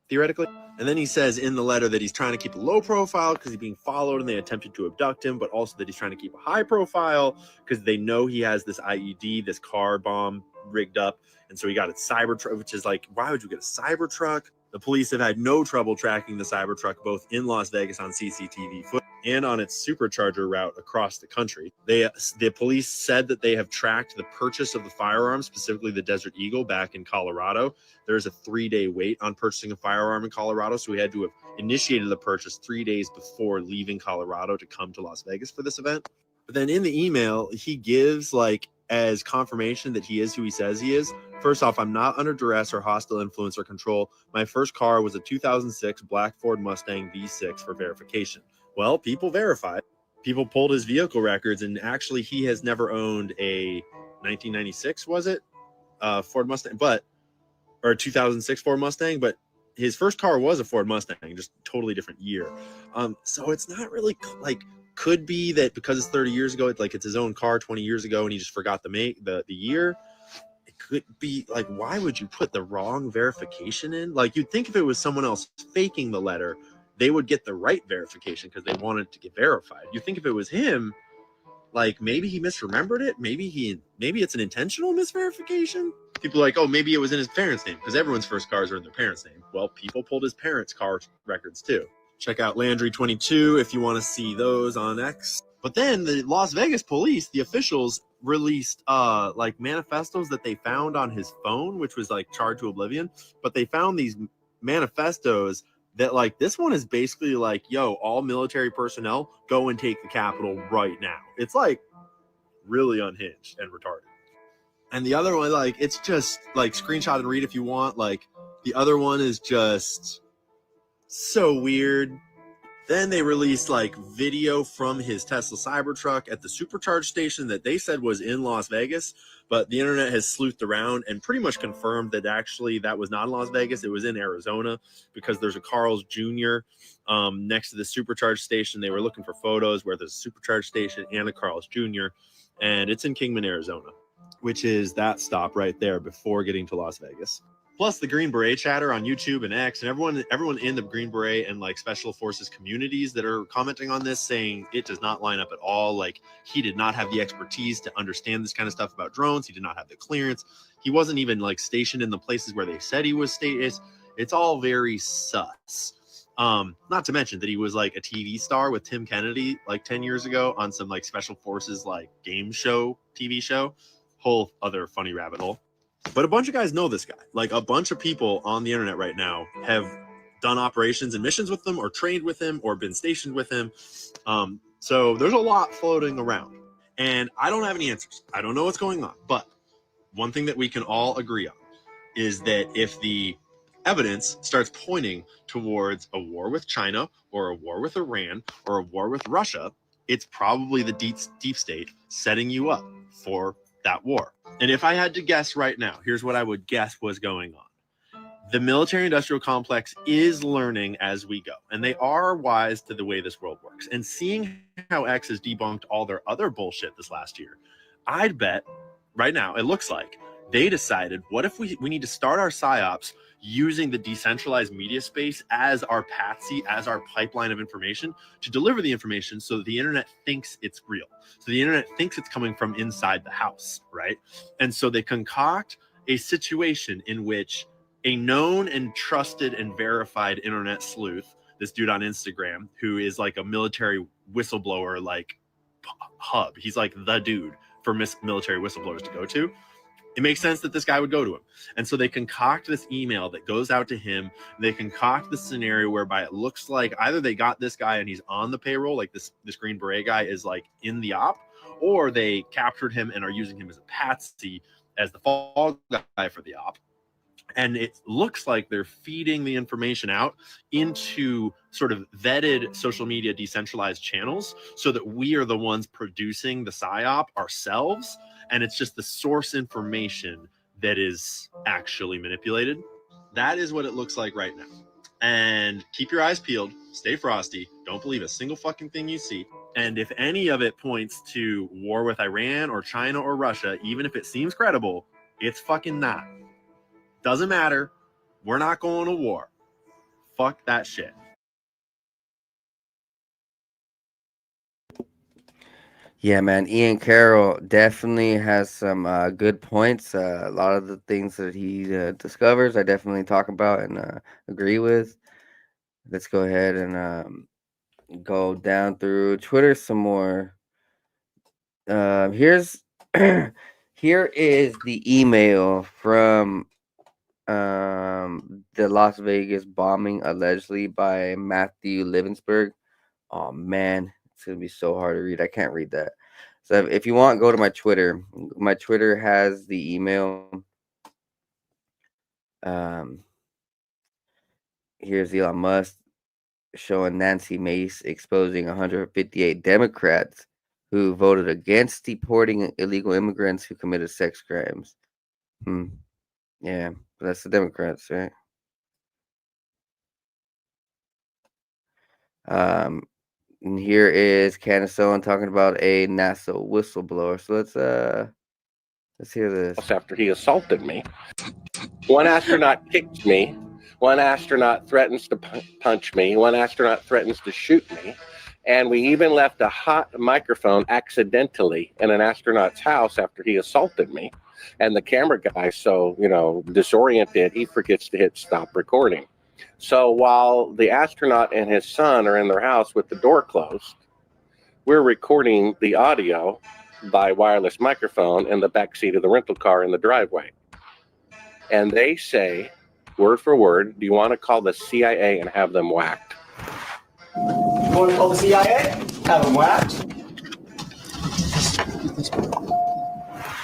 theoretically. And then he says in the letter that he's trying to keep a low profile because he's being followed and they attempted to abduct him, but also that he's trying to keep a high profile because they know he has this IED, this car bomb rigged up. And so he got a Cybertruck, which is like, why would you get a Cybertruck? The police have had no trouble tracking the Cybertruck, both in Las Vegas on CCTV footage and on its supercharger route across the country. The police said that they have tracked the purchase of the firearm, specifically the Desert Eagle, back in Colorado. There's a 3-day wait on purchasing a firearm in Colorado, so we had to have initiated the purchase 3 days before leaving Colorado to come to Las Vegas for this event. But then in the email, he gives like as confirmation that he is who he says he is. First off, I'm not under duress or hostile influence or control. My first car was a 2006 black Ford Mustang V6 for verification. Well, people verified. People pulled his vehicle records, and actually he has never owned a 1996, was it? Ford Mustang, or a 2006 Ford Mustang, but his first car was a Ford Mustang, just totally different year. So it's not really like could be that because it's 30 years ago, it's his own car 20 years ago and he just forgot the year. It could be like, why would you put the wrong verification in? Like, you'd think if it was someone else faking the letter, they would get the right verification because they wanted to get verified. You think if it was him, like maybe he misremembered it, maybe it's an intentional misverification. People are like, oh, maybe it was in his parents' name, because everyone's first cars are in their parents' name. Well, people pulled his parents' car records too. Check out Landry 22 if you want to see those on X. But then the Las Vegas police, the officials, released like manifestos that they found on his phone, which was like charred to oblivion. But they found these manifestos that, like, this one is basically like, yo, all military personnel, go and take the Capitol right now. It's like really unhinged and retarded. And the other one, like, it's just like screenshot and read if you want. Like, the other one is just so weird. Then they released like video from his Tesla Cybertruck at the supercharge station that they said was in Las Vegas, but the internet has sleuthed around and pretty much confirmed that actually that was not in Las Vegas. It was in Arizona, because there's a Carl's Jr. Next to the supercharge station. They were looking for photos where there's a supercharge station and a Carl's Jr. and it's in Kingman, Arizona, which is that stop right there before getting to Las Vegas. Plus the Green Beret chatter on YouTube and X, and everyone in the Green Beret and like special forces communities that are commenting on this, saying it does not line up at all. Like, he did not have the expertise to understand this kind of stuff about drones. He did not have the clearance. He wasn't even like stationed in the places where they said he was stationed. It's all very sus. Not to mention that he was like a TV star with Tim Kennedy like 10 years ago on some like special forces like game show, TV show. Whole other funny rabbit hole. But a bunch of guys know this guy. Like, a bunch of people on the internet right now have done operations and missions with him, or trained with him, or been stationed with him. So there's a lot floating around. And I don't have any answers. I don't know what's going on. But one thing that we can all agree on is that if the evidence starts pointing towards a war with China, or a war with Iran, or a war with Russia, it's probably the deep state setting you up for that war. And if I had to guess right now, here's what I would guess was going on. The military industrial complex is learning as we go, and they are wise to the way this world works. And seeing how X has debunked all their other bullshit this last year, I'd bet right now it looks like they decided, what if we need to start our psyops using the decentralized media space as our patsy, as our pipeline of information to deliver the information, so that the internet thinks it's real. So the internet thinks it's coming from inside the house, right? And so they concoct a situation in which a known and trusted and verified internet sleuth, this dude on Instagram, who is like a military whistleblower, like hub, he's like the dude for military whistleblowers to go to. It makes sense that this guy would go to him. And so they concoct this email that goes out to him. They concoct the scenario whereby it looks like either they got this guy and he's on the payroll, like this Green Beret guy is like in the op, or they captured him and are using him as a patsy, as the fall guy for the op. And it looks like they're feeding the information out into sort of vetted social media decentralized channels, so that we are the ones producing the psyop ourselves. And it's just the source information that is actually manipulated. That is what it looks like right now. And keep your eyes peeled, stay frosty, don't believe a single fucking thing you see. And if any of it points to war with Iran or China or Russia, even if it seems credible, it's fucking not. Doesn't matter. We're not going to war. Fuck that shit. Yeah, man. Ian Carroll definitely has some good points. A lot of the things that he discovers, I definitely talk about and agree with. Let's go ahead and go down through Twitter some more. Here's here is the email from the Las Vegas bombing, allegedly by Matthew Livensburg. Oh man, it's gonna be so hard to read. I can't read that. So if you want, go to my Twitter. My Twitter has the email. Here's Elon Musk showing Nancy Mace exposing 158 Democrats who voted against deporting illegal immigrants who committed sex crimes. Yeah, but that's the Democrats, right? And here is Candace Owen talking about a NASA whistleblower. So let's hear this. After he assaulted me. One astronaut kicked me. One astronaut threatens to punch me. One astronaut threatens to shoot me. And we even left a hot microphone accidentally in an astronaut's house after he assaulted me. And the camera guy, so, disoriented, he forgets to hit stop recording. So while the astronaut and his son are in their house with the door closed, we're recording the audio by wireless microphone in the back seat of the rental car in the driveway. And they say, word for word, do you want to call the CIA and have them whacked? You want to call the CIA? Have them whacked?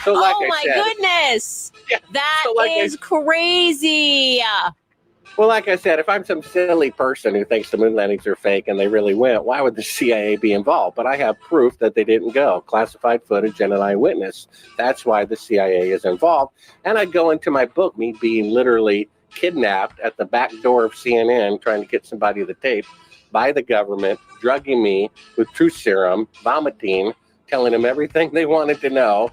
So like oh I my said, goodness. Yeah, That so like is crazy. Well, like I said, if I'm some silly person who thinks the moon landings are fake and they really went, why would the CIA be involved? But I have proof that they didn't go. Classified footage and an eyewitness. That's why the CIA is involved. And I go into my book, me being literally kidnapped at the back door of CNN, trying to get somebody the tape by the government, drugging me with truth serum, vomiting, telling them everything they wanted to know,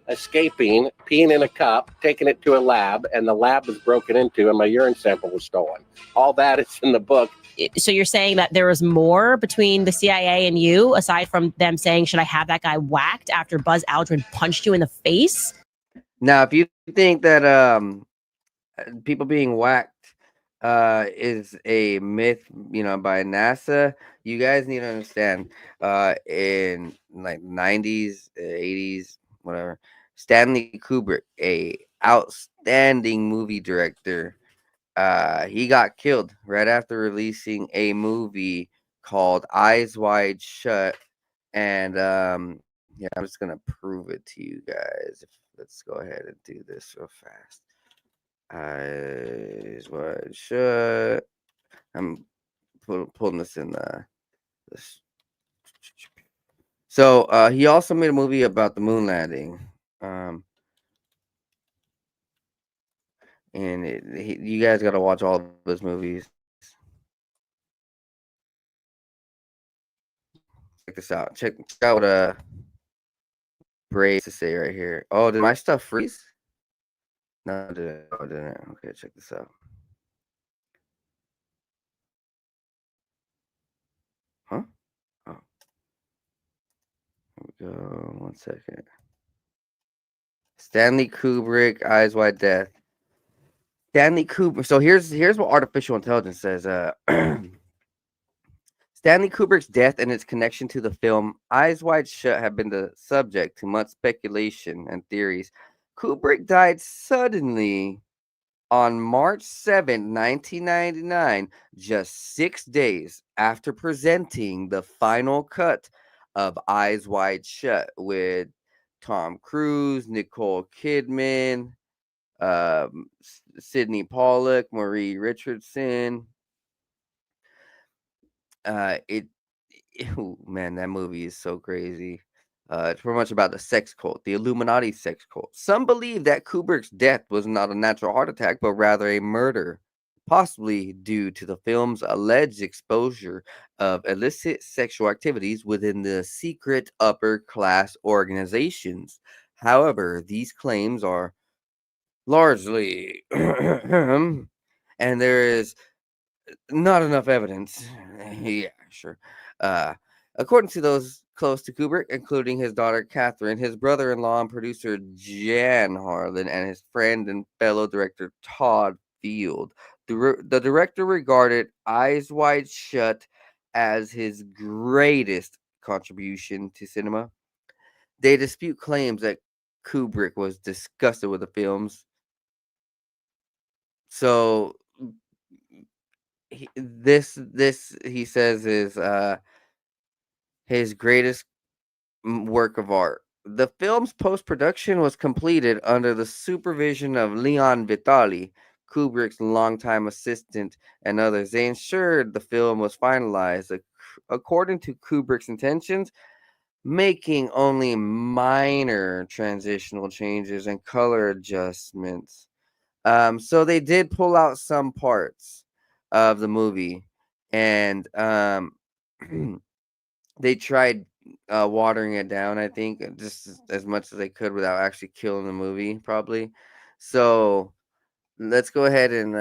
escaping, peeing in a cup, taking it to a lab, and the lab was broken into and my urine sample was stolen. All that is in the book. So you're saying that there was more between the CIA and you, aside from them saying, should I have that guy whacked after Buzz Aldrin punched you in the face? Now, if you think that people being whacked is a myth, by NASA, you guys need to understand. In like 90s, 80s, whatever, Stanley Kubrick, a outstanding movie director, he got killed right after releasing a movie called Eyes Wide Shut. And yeah, I'm just gonna prove it to you guys. Let's go ahead and do this real fast. Eyes Wide Shut. I'm pulling this in this. So he also made a movie about the moon landing. And you guys got to watch all of those movies. Check this out. Check out what Brace to say right here. Oh, did my stuff freeze? No, it didn't. Oh, it didn't. Okay, check this out. Huh? Oh. Here we go. 1 second. Stanley Kubrick, Eyes Wide Death. Stanley Kubrick. So here's what artificial intelligence says. Stanley Kubrick's death and its connection to the film Eyes Wide Shut have been the subject to much speculation and theories. Kubrick died suddenly on March 7, 1999, just 6 days after presenting the final cut of Eyes Wide Shut with Tom Cruise, Nicole Kidman, Sidney Pollack, Marie Richardson. Man, that movie is so crazy. It's pretty much about the sex cult, the Illuminati sex cult. Some believe that Kubrick's death was not a natural heart attack, but rather a murder, possibly due to the film's alleged exposure of illicit sexual activities within the secret upper class organizations. However, these claims are largely, and there is not enough evidence. Yeah, sure. According to those close to Kubrick, including his daughter Catherine, his brother-in-law and producer Jan Harlan, and his friend and fellow director Todd Field, the director regarded Eyes Wide Shut as his greatest contribution to cinema. They dispute claims that Kubrick was disgusted with the films. So this he says is his greatest work of art. The film's post-production was completed under the supervision of Leon Vitali, Kubrick's longtime assistant, and others. They ensured the film was finalized according to Kubrick's intentions, making only minor transitional changes and color adjustments. So they did pull out some parts of the movie, and they tried watering it down, I think, just as much as they could without actually killing the movie, probably. So let's go ahead and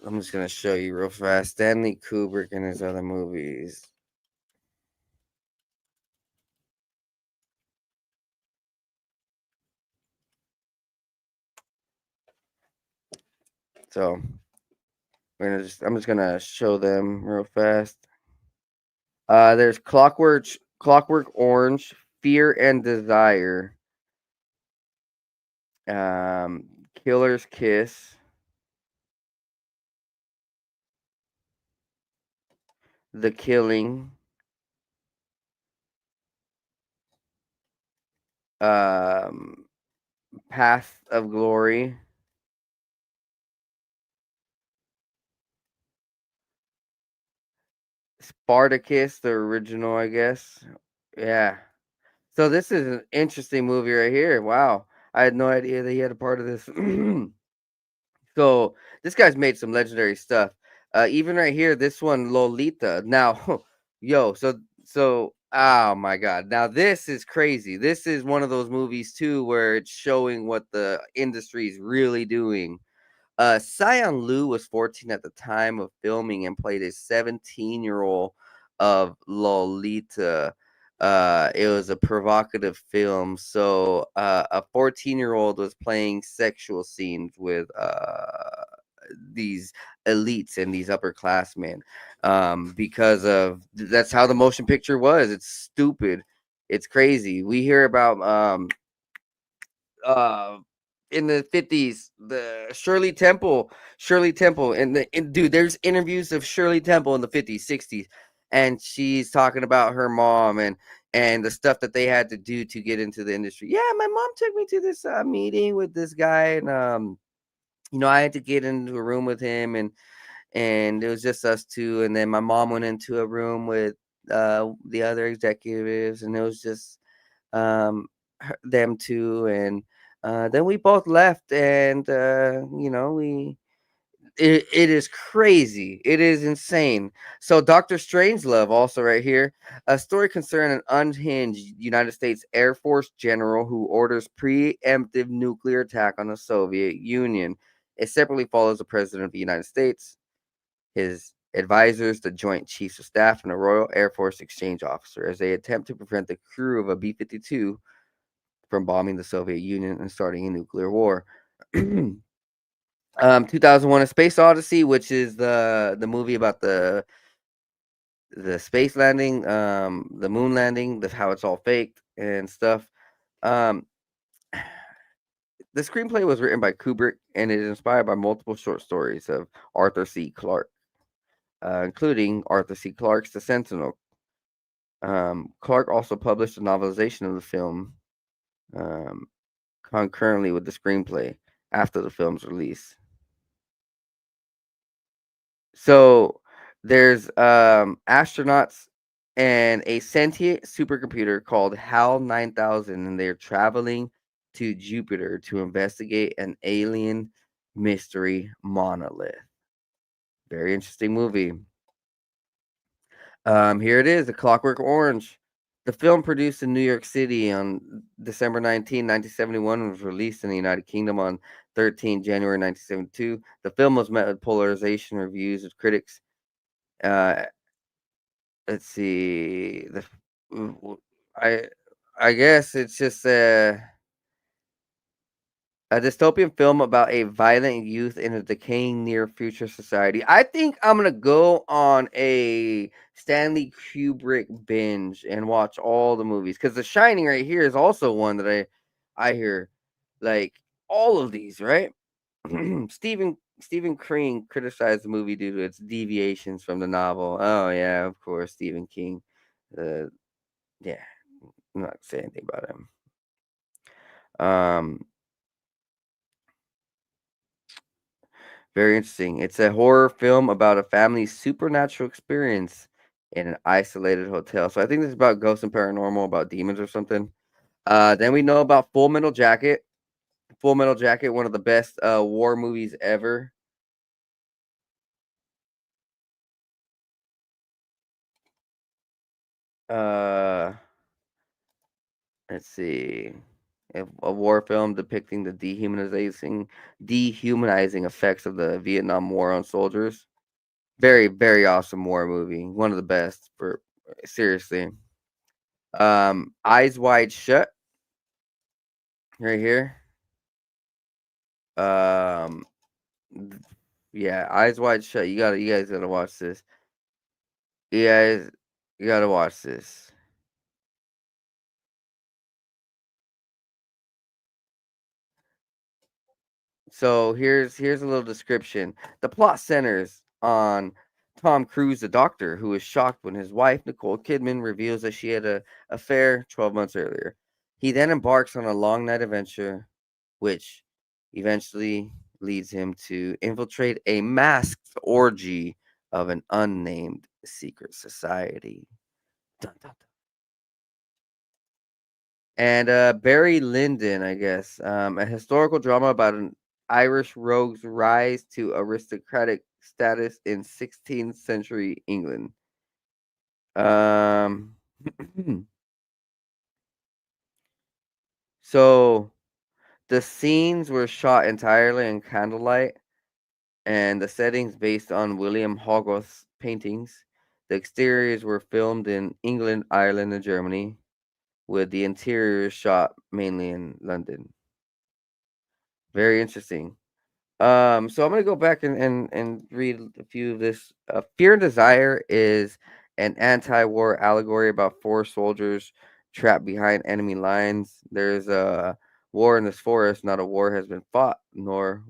I'm just gonna show you real fast Stanley Kubrick and his other movies. So I'm just gonna show them real fast. There's Clockwork Orange, Fear and Desire, Killer's Kiss, The Killing, Path of Glory, Spartacus, the original, I guess. Yeah. So this is an interesting movie right here. Wow. I had no idea that he had a part of this. So this guy's made some legendary stuff. Even right here, this one, Lolita. Now, yo, so oh my god. Now this is crazy. This is one of those movies too where it's showing what the industry is really doing. Sion Liu was 14 at the time of filming and played a 17-year-old of Lolita. It was a provocative film, so a 14-year-old was playing sexual scenes with these elites and these upperclassmen, because of that's how the motion picture was. It's stupid. It's crazy. We hear about uh in the 50s, the Shirley Temple, and dude, there's interviews of Shirley Temple in the 50s, 60s, and she's talking about her mom and the stuff that they had to do to get into the industry. Yeah, my mom took me to this meeting with this guy, and I had to get into a room with him, and it was just us two, and then my mom went into a room with the other executives, and it was just them two, and then we both left, and it is crazy. It is insane. So Dr. Strangelove also right here, a story concerning an unhinged United States Air Force general who orders preemptive nuclear attack on the Soviet Union. It separately follows the President of the United States, his advisors, the Joint Chiefs of Staff, and a Royal Air Force exchange officer as they attempt to prevent the crew of a B-52 from bombing the Soviet Union and starting a nuclear war. 2001: A Space Odyssey, which is the movie about the space landing, the moon landing, how it's all faked and stuff. Um, the screenplay was written by Kubrick and it is inspired by multiple short stories of Arthur C. Clarke, including Arthur C. Clarke's The Sentinel. Clarke also published a novelization of the film concurrently with the screenplay after the film's release. So there's astronauts and a sentient supercomputer called HAL 9000, and they're traveling to Jupiter to investigate an alien mystery monolith. Very interesting movie. Here it is, The Clockwork Orange. The film, produced in New York City on December 19, 1971, was released in the United Kingdom on 13 January 1972. The film was met with polarization reviews of critics. Let's see. I I guess it's just a dystopian film about a violent youth in a decaying near future society. I think I'm gonna go on a Stanley Kubrick binge and watch all the movies, because The Shining right here is also one that I hear, like, all of these, right? Stephen King criticized the movie due to its deviations from the novel. Oh yeah, of course, Stephen King. Yeah, I'm not saying anything about him. Very interesting. It's a horror film about a family's supernatural experience in an isolated hotel. So I think this is about ghosts and paranormal, about demons or something. Then we know about Full Metal Jacket. Full Metal Jacket, one of the best war movies ever. Let's see. A war film depicting the dehumanizing effects of the Vietnam War on soldiers. Very, very awesome war movie. One of the best for seriously. Eyes Wide Shut. Right here. Yeah, Eyes Wide Shut. You guys gotta watch this. You gotta watch this. So here's a little description. The plot centers on Tom Cruise, the doctor, who is shocked when his wife, Nicole Kidman, reveals that she had an affair 12 months earlier. He then embarks on a long night adventure, which eventually leads him to infiltrate a masked orgy of an unnamed secret society. Dun, dun, dun. And Barry Lyndon, I guess, a historical drama about an Irish rogue's rise to aristocratic status in 16th century England. So the scenes were shot entirely in candlelight, and the settings based on William Hogarth's paintings. The exteriors were filmed in England, Ireland, and Germany, with the interiors shot mainly in London. Very interesting. So I'm gonna go back and read a few of this. Fear and Desire is an anti-war allegory about four soldiers trapped behind enemy lines. There's a war in this forest, not a war has been fought, nor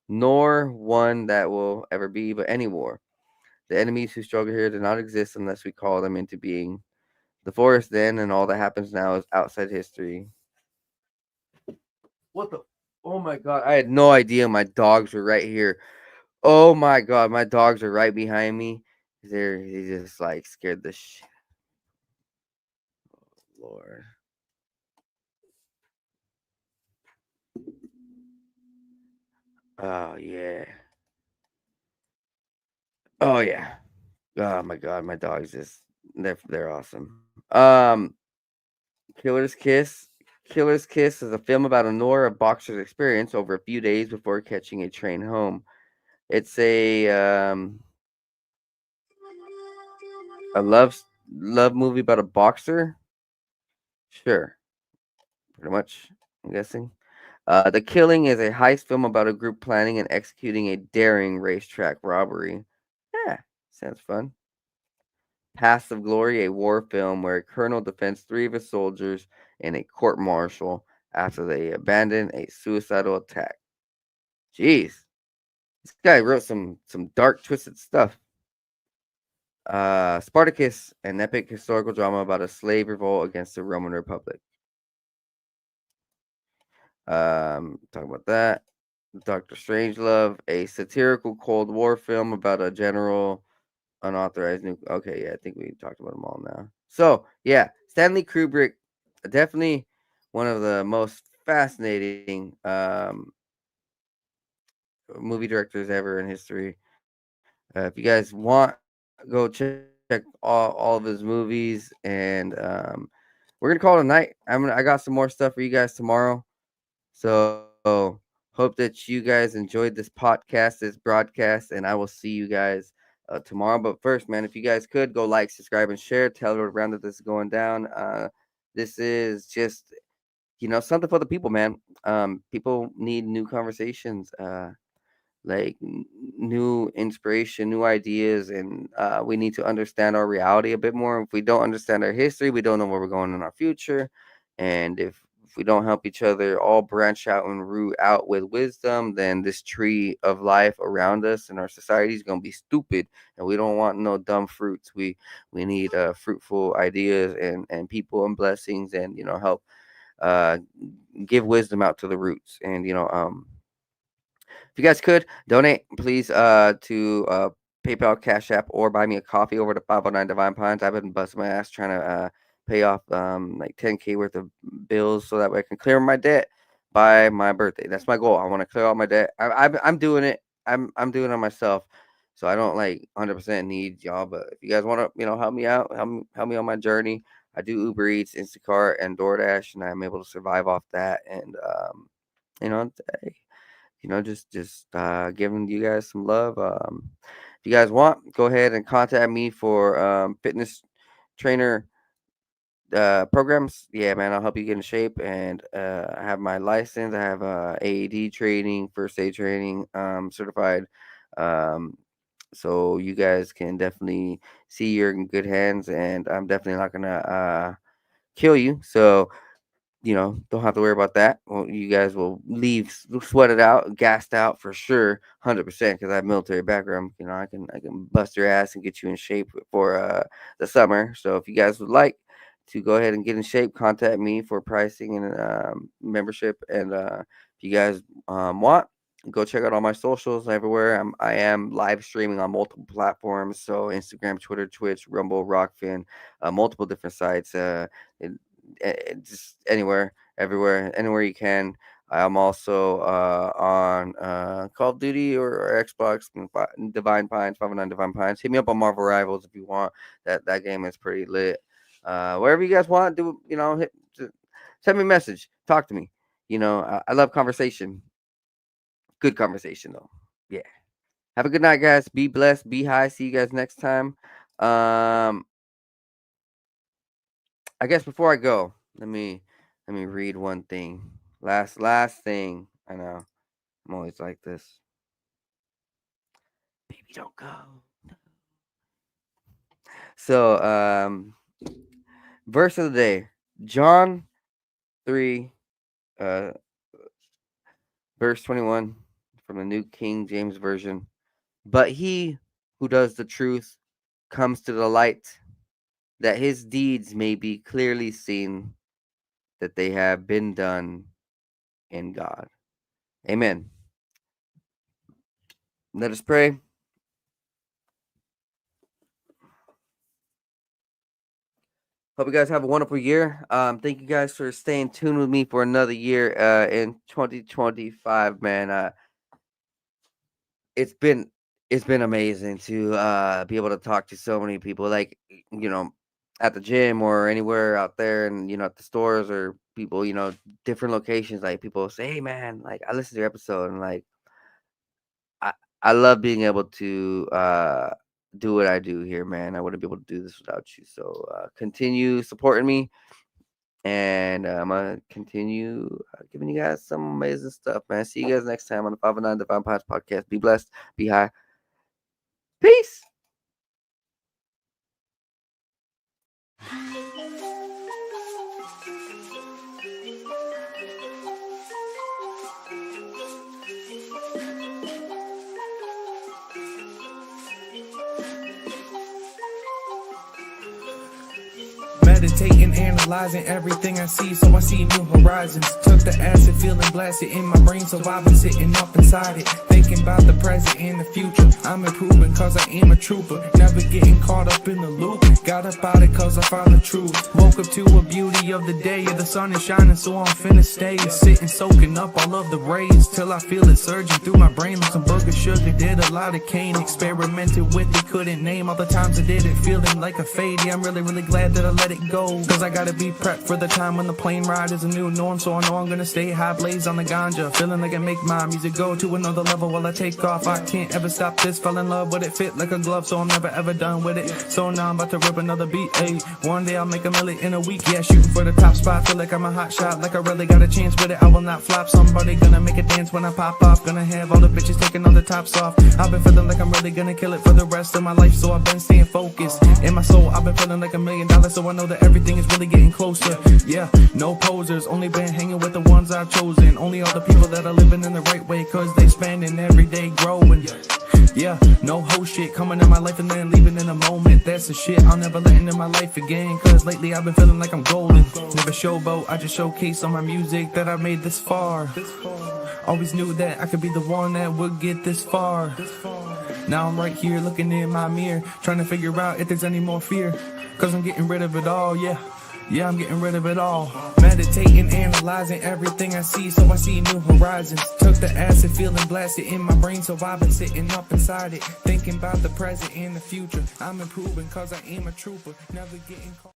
one that will ever be, but any war. The enemies who struggle here do not exist unless we call them into being. The forest then and all that happens now is outside history. What the? Oh my god! I had no idea my dogs were right here. Oh my god, my dogs are right behind me. They just like scared the shit. Oh, Lord. Oh yeah. Oh yeah. Oh my god, my dogs just they're awesome. Killer's Kiss. Killer's Kiss is a film about a Nora boxer's experience over a few days before catching a train home. It's a love movie about a boxer. Sure, pretty much. I'm guessing. The Killing is a heist film about a group planning and executing a daring racetrack robbery. Yeah, sounds fun. Paths of Glory, a war film where a colonel defends three of his soldiers in a court martial after they abandon a suicidal attack. Jeez, this guy wrote some dark, twisted stuff. Spartacus, an epic historical drama about a slave revolt against the Roman Republic. Talk about that. Dr. Strangelove, a satirical Cold War film about a general unauthorized nuke. Okay, yeah, I think we talked about them all now. So, yeah, Stanley Kubrick, definitely one of the most fascinating movie directors ever in history. If you guys want, go check all of his movies, and we're gonna call it a night. I got some more stuff for you guys tomorrow. So hope that you guys enjoyed this podcast, this broadcast, and I will see you guys tomorrow. But first, man, if you guys could go like, subscribe, and share, tell everyone around that this is going down. This is just something for the people, man. People need new conversations. Like new inspiration, new ideas, and we need to understand our reality a bit more. If we don't understand our history, we don't know where we're going in our future. And if we don't help each other all branch out and root out with wisdom, then this tree of life around us and our society is going to be stupid, and we don't want no dumb fruits. We need fruitful ideas and people and blessings, and help give wisdom out to the roots. And if you guys could donate, please, to PayPal, Cash App, or buy me a coffee over to 509 Divine Pines. I've been busting my ass trying to pay off like 10K worth of bills so that way I can clear my debt by my birthday. That's my goal. I want to clear all my debt. I'm doing it. I'm doing it myself. So I don't like 100% need y'all, but if you guys want to, help me out, help me on my journey. I do Uber Eats, Instacart, and DoorDash, and I'm able to survive off that. And you know, just giving you guys some love. If you guys want, go ahead and contact me for fitness trainer programs. Yeah, man, I'll help you get in shape. And I have my license. I have AED training, first aid training, certified. So you guys can definitely see you're in good hands, and I'm definitely not gonna kill you. So don't have to worry about that. Well, you guys will leave sweated out, gassed out for sure, 100%. Because I have military background. I can bust your ass and get you in shape for the summer. So if you guys would like to go ahead and get in shape, contact me for pricing and membership. And if you guys want, go check out all my socials everywhere. I am live streaming on multiple platforms, so Instagram, Twitter, Twitch, Rumble, Rockfin, multiple different sites. Just everywhere you can. I'm also on Call of Duty or Xbox, Divine Pines, 509 Divine Pines. Hit me up on Marvel Rivals if you want. That game is pretty lit. Wherever you guys want, send me a message. Talk to me. I love conversation. Good conversation though. Yeah. Have a good night, guys. Be blessed. Be high. See you guys next time. I guess before I go, let me read one thing. Last thing. I know. I'm always like this. Baby, don't go. No. So, verse of the day, John 3, verse 21 from the New King James Version. But he who does the truth comes to the light, that his deeds may be clearly seen, that they have been done in God. Amen. Let us pray. Hope you guys have a wonderful year. Thank you guys for staying tuned with me for another year in 2025, man. It's been amazing to be able to talk to so many people, like, at the gym or anywhere out there, and at the stores, or people, different locations. Like, people say, hey man, like, I listened to your episode, and like, I love being able to do what I do here, man. I wouldn't be able to do this without you. So continue supporting me, and I'm gonna continue giving you guys some amazing stuff, man. See you guys next time on the 509 Divine Pines podcast. Be blessed, be high. Peace. Meditating, analyzing everything I see, so I see new horizons. Took the acid, feeling blasted in my brain, so I've been sitting up inside it, thinking about the present and the future. I'm improving cause I am a trooper, never getting caught up in the loop. Got up out it cause I found the truth. Woke up to a beauty of the day, the sun is shining, so I'm finna stay. Sitting, soaking up all of the rays, till I feel it surging through my brain like some burger sugar. Did a lot of cane, experimented with it, couldn't name all the times I did it, feeling like a fade. Yeah, I'm really glad that I let it go, cause I gotta be prepped for the time when the plane ride is a new norm. So I know I'm gonna stay high, blaze on the ganja, feeling like I make my music go to another level while I take off. I can't ever stop this, fell in love with it, fit like a glove, so I'm never ever done with it. So now I'm about to rip another beat, ayy. One day I'll make a million in a week, yeah, shooting for the top spot. Feel like I'm a hot shot, like I really got a chance with it. I will not flop, somebody gonna make a dance when I pop off. Gonna have all the bitches taking all the tops off. I've been feeling like I'm really gonna kill it for the rest of my life, so I've been staying focused. In my soul, I've been feeling like $1 million, so I know that everything is really getting closer. Yeah, no posers, only been hanging with the ones I've chosen. Only all the people that are living in the right way, cause they spending every day growing. Yeah, no whole shit coming in my life and then leaving in a moment. That's the shit I'll never let into my life again, cause lately I've been feeling like I'm golden. Never showboat, I just showcase on my music that I made this far. Always knew that I could be the one that would get this far. Now I'm right here looking in my mirror, trying to figure out if there's any more fear, cause I'm getting rid of it all, yeah. Yeah, I'm getting rid of it all. Meditating, analyzing everything I see, so I see new horizons. Took the acid, feeling blasted in my brain, so I've been sitting up inside it, thinking about the present and the future. I'm improving cause I am a trooper, never getting caught.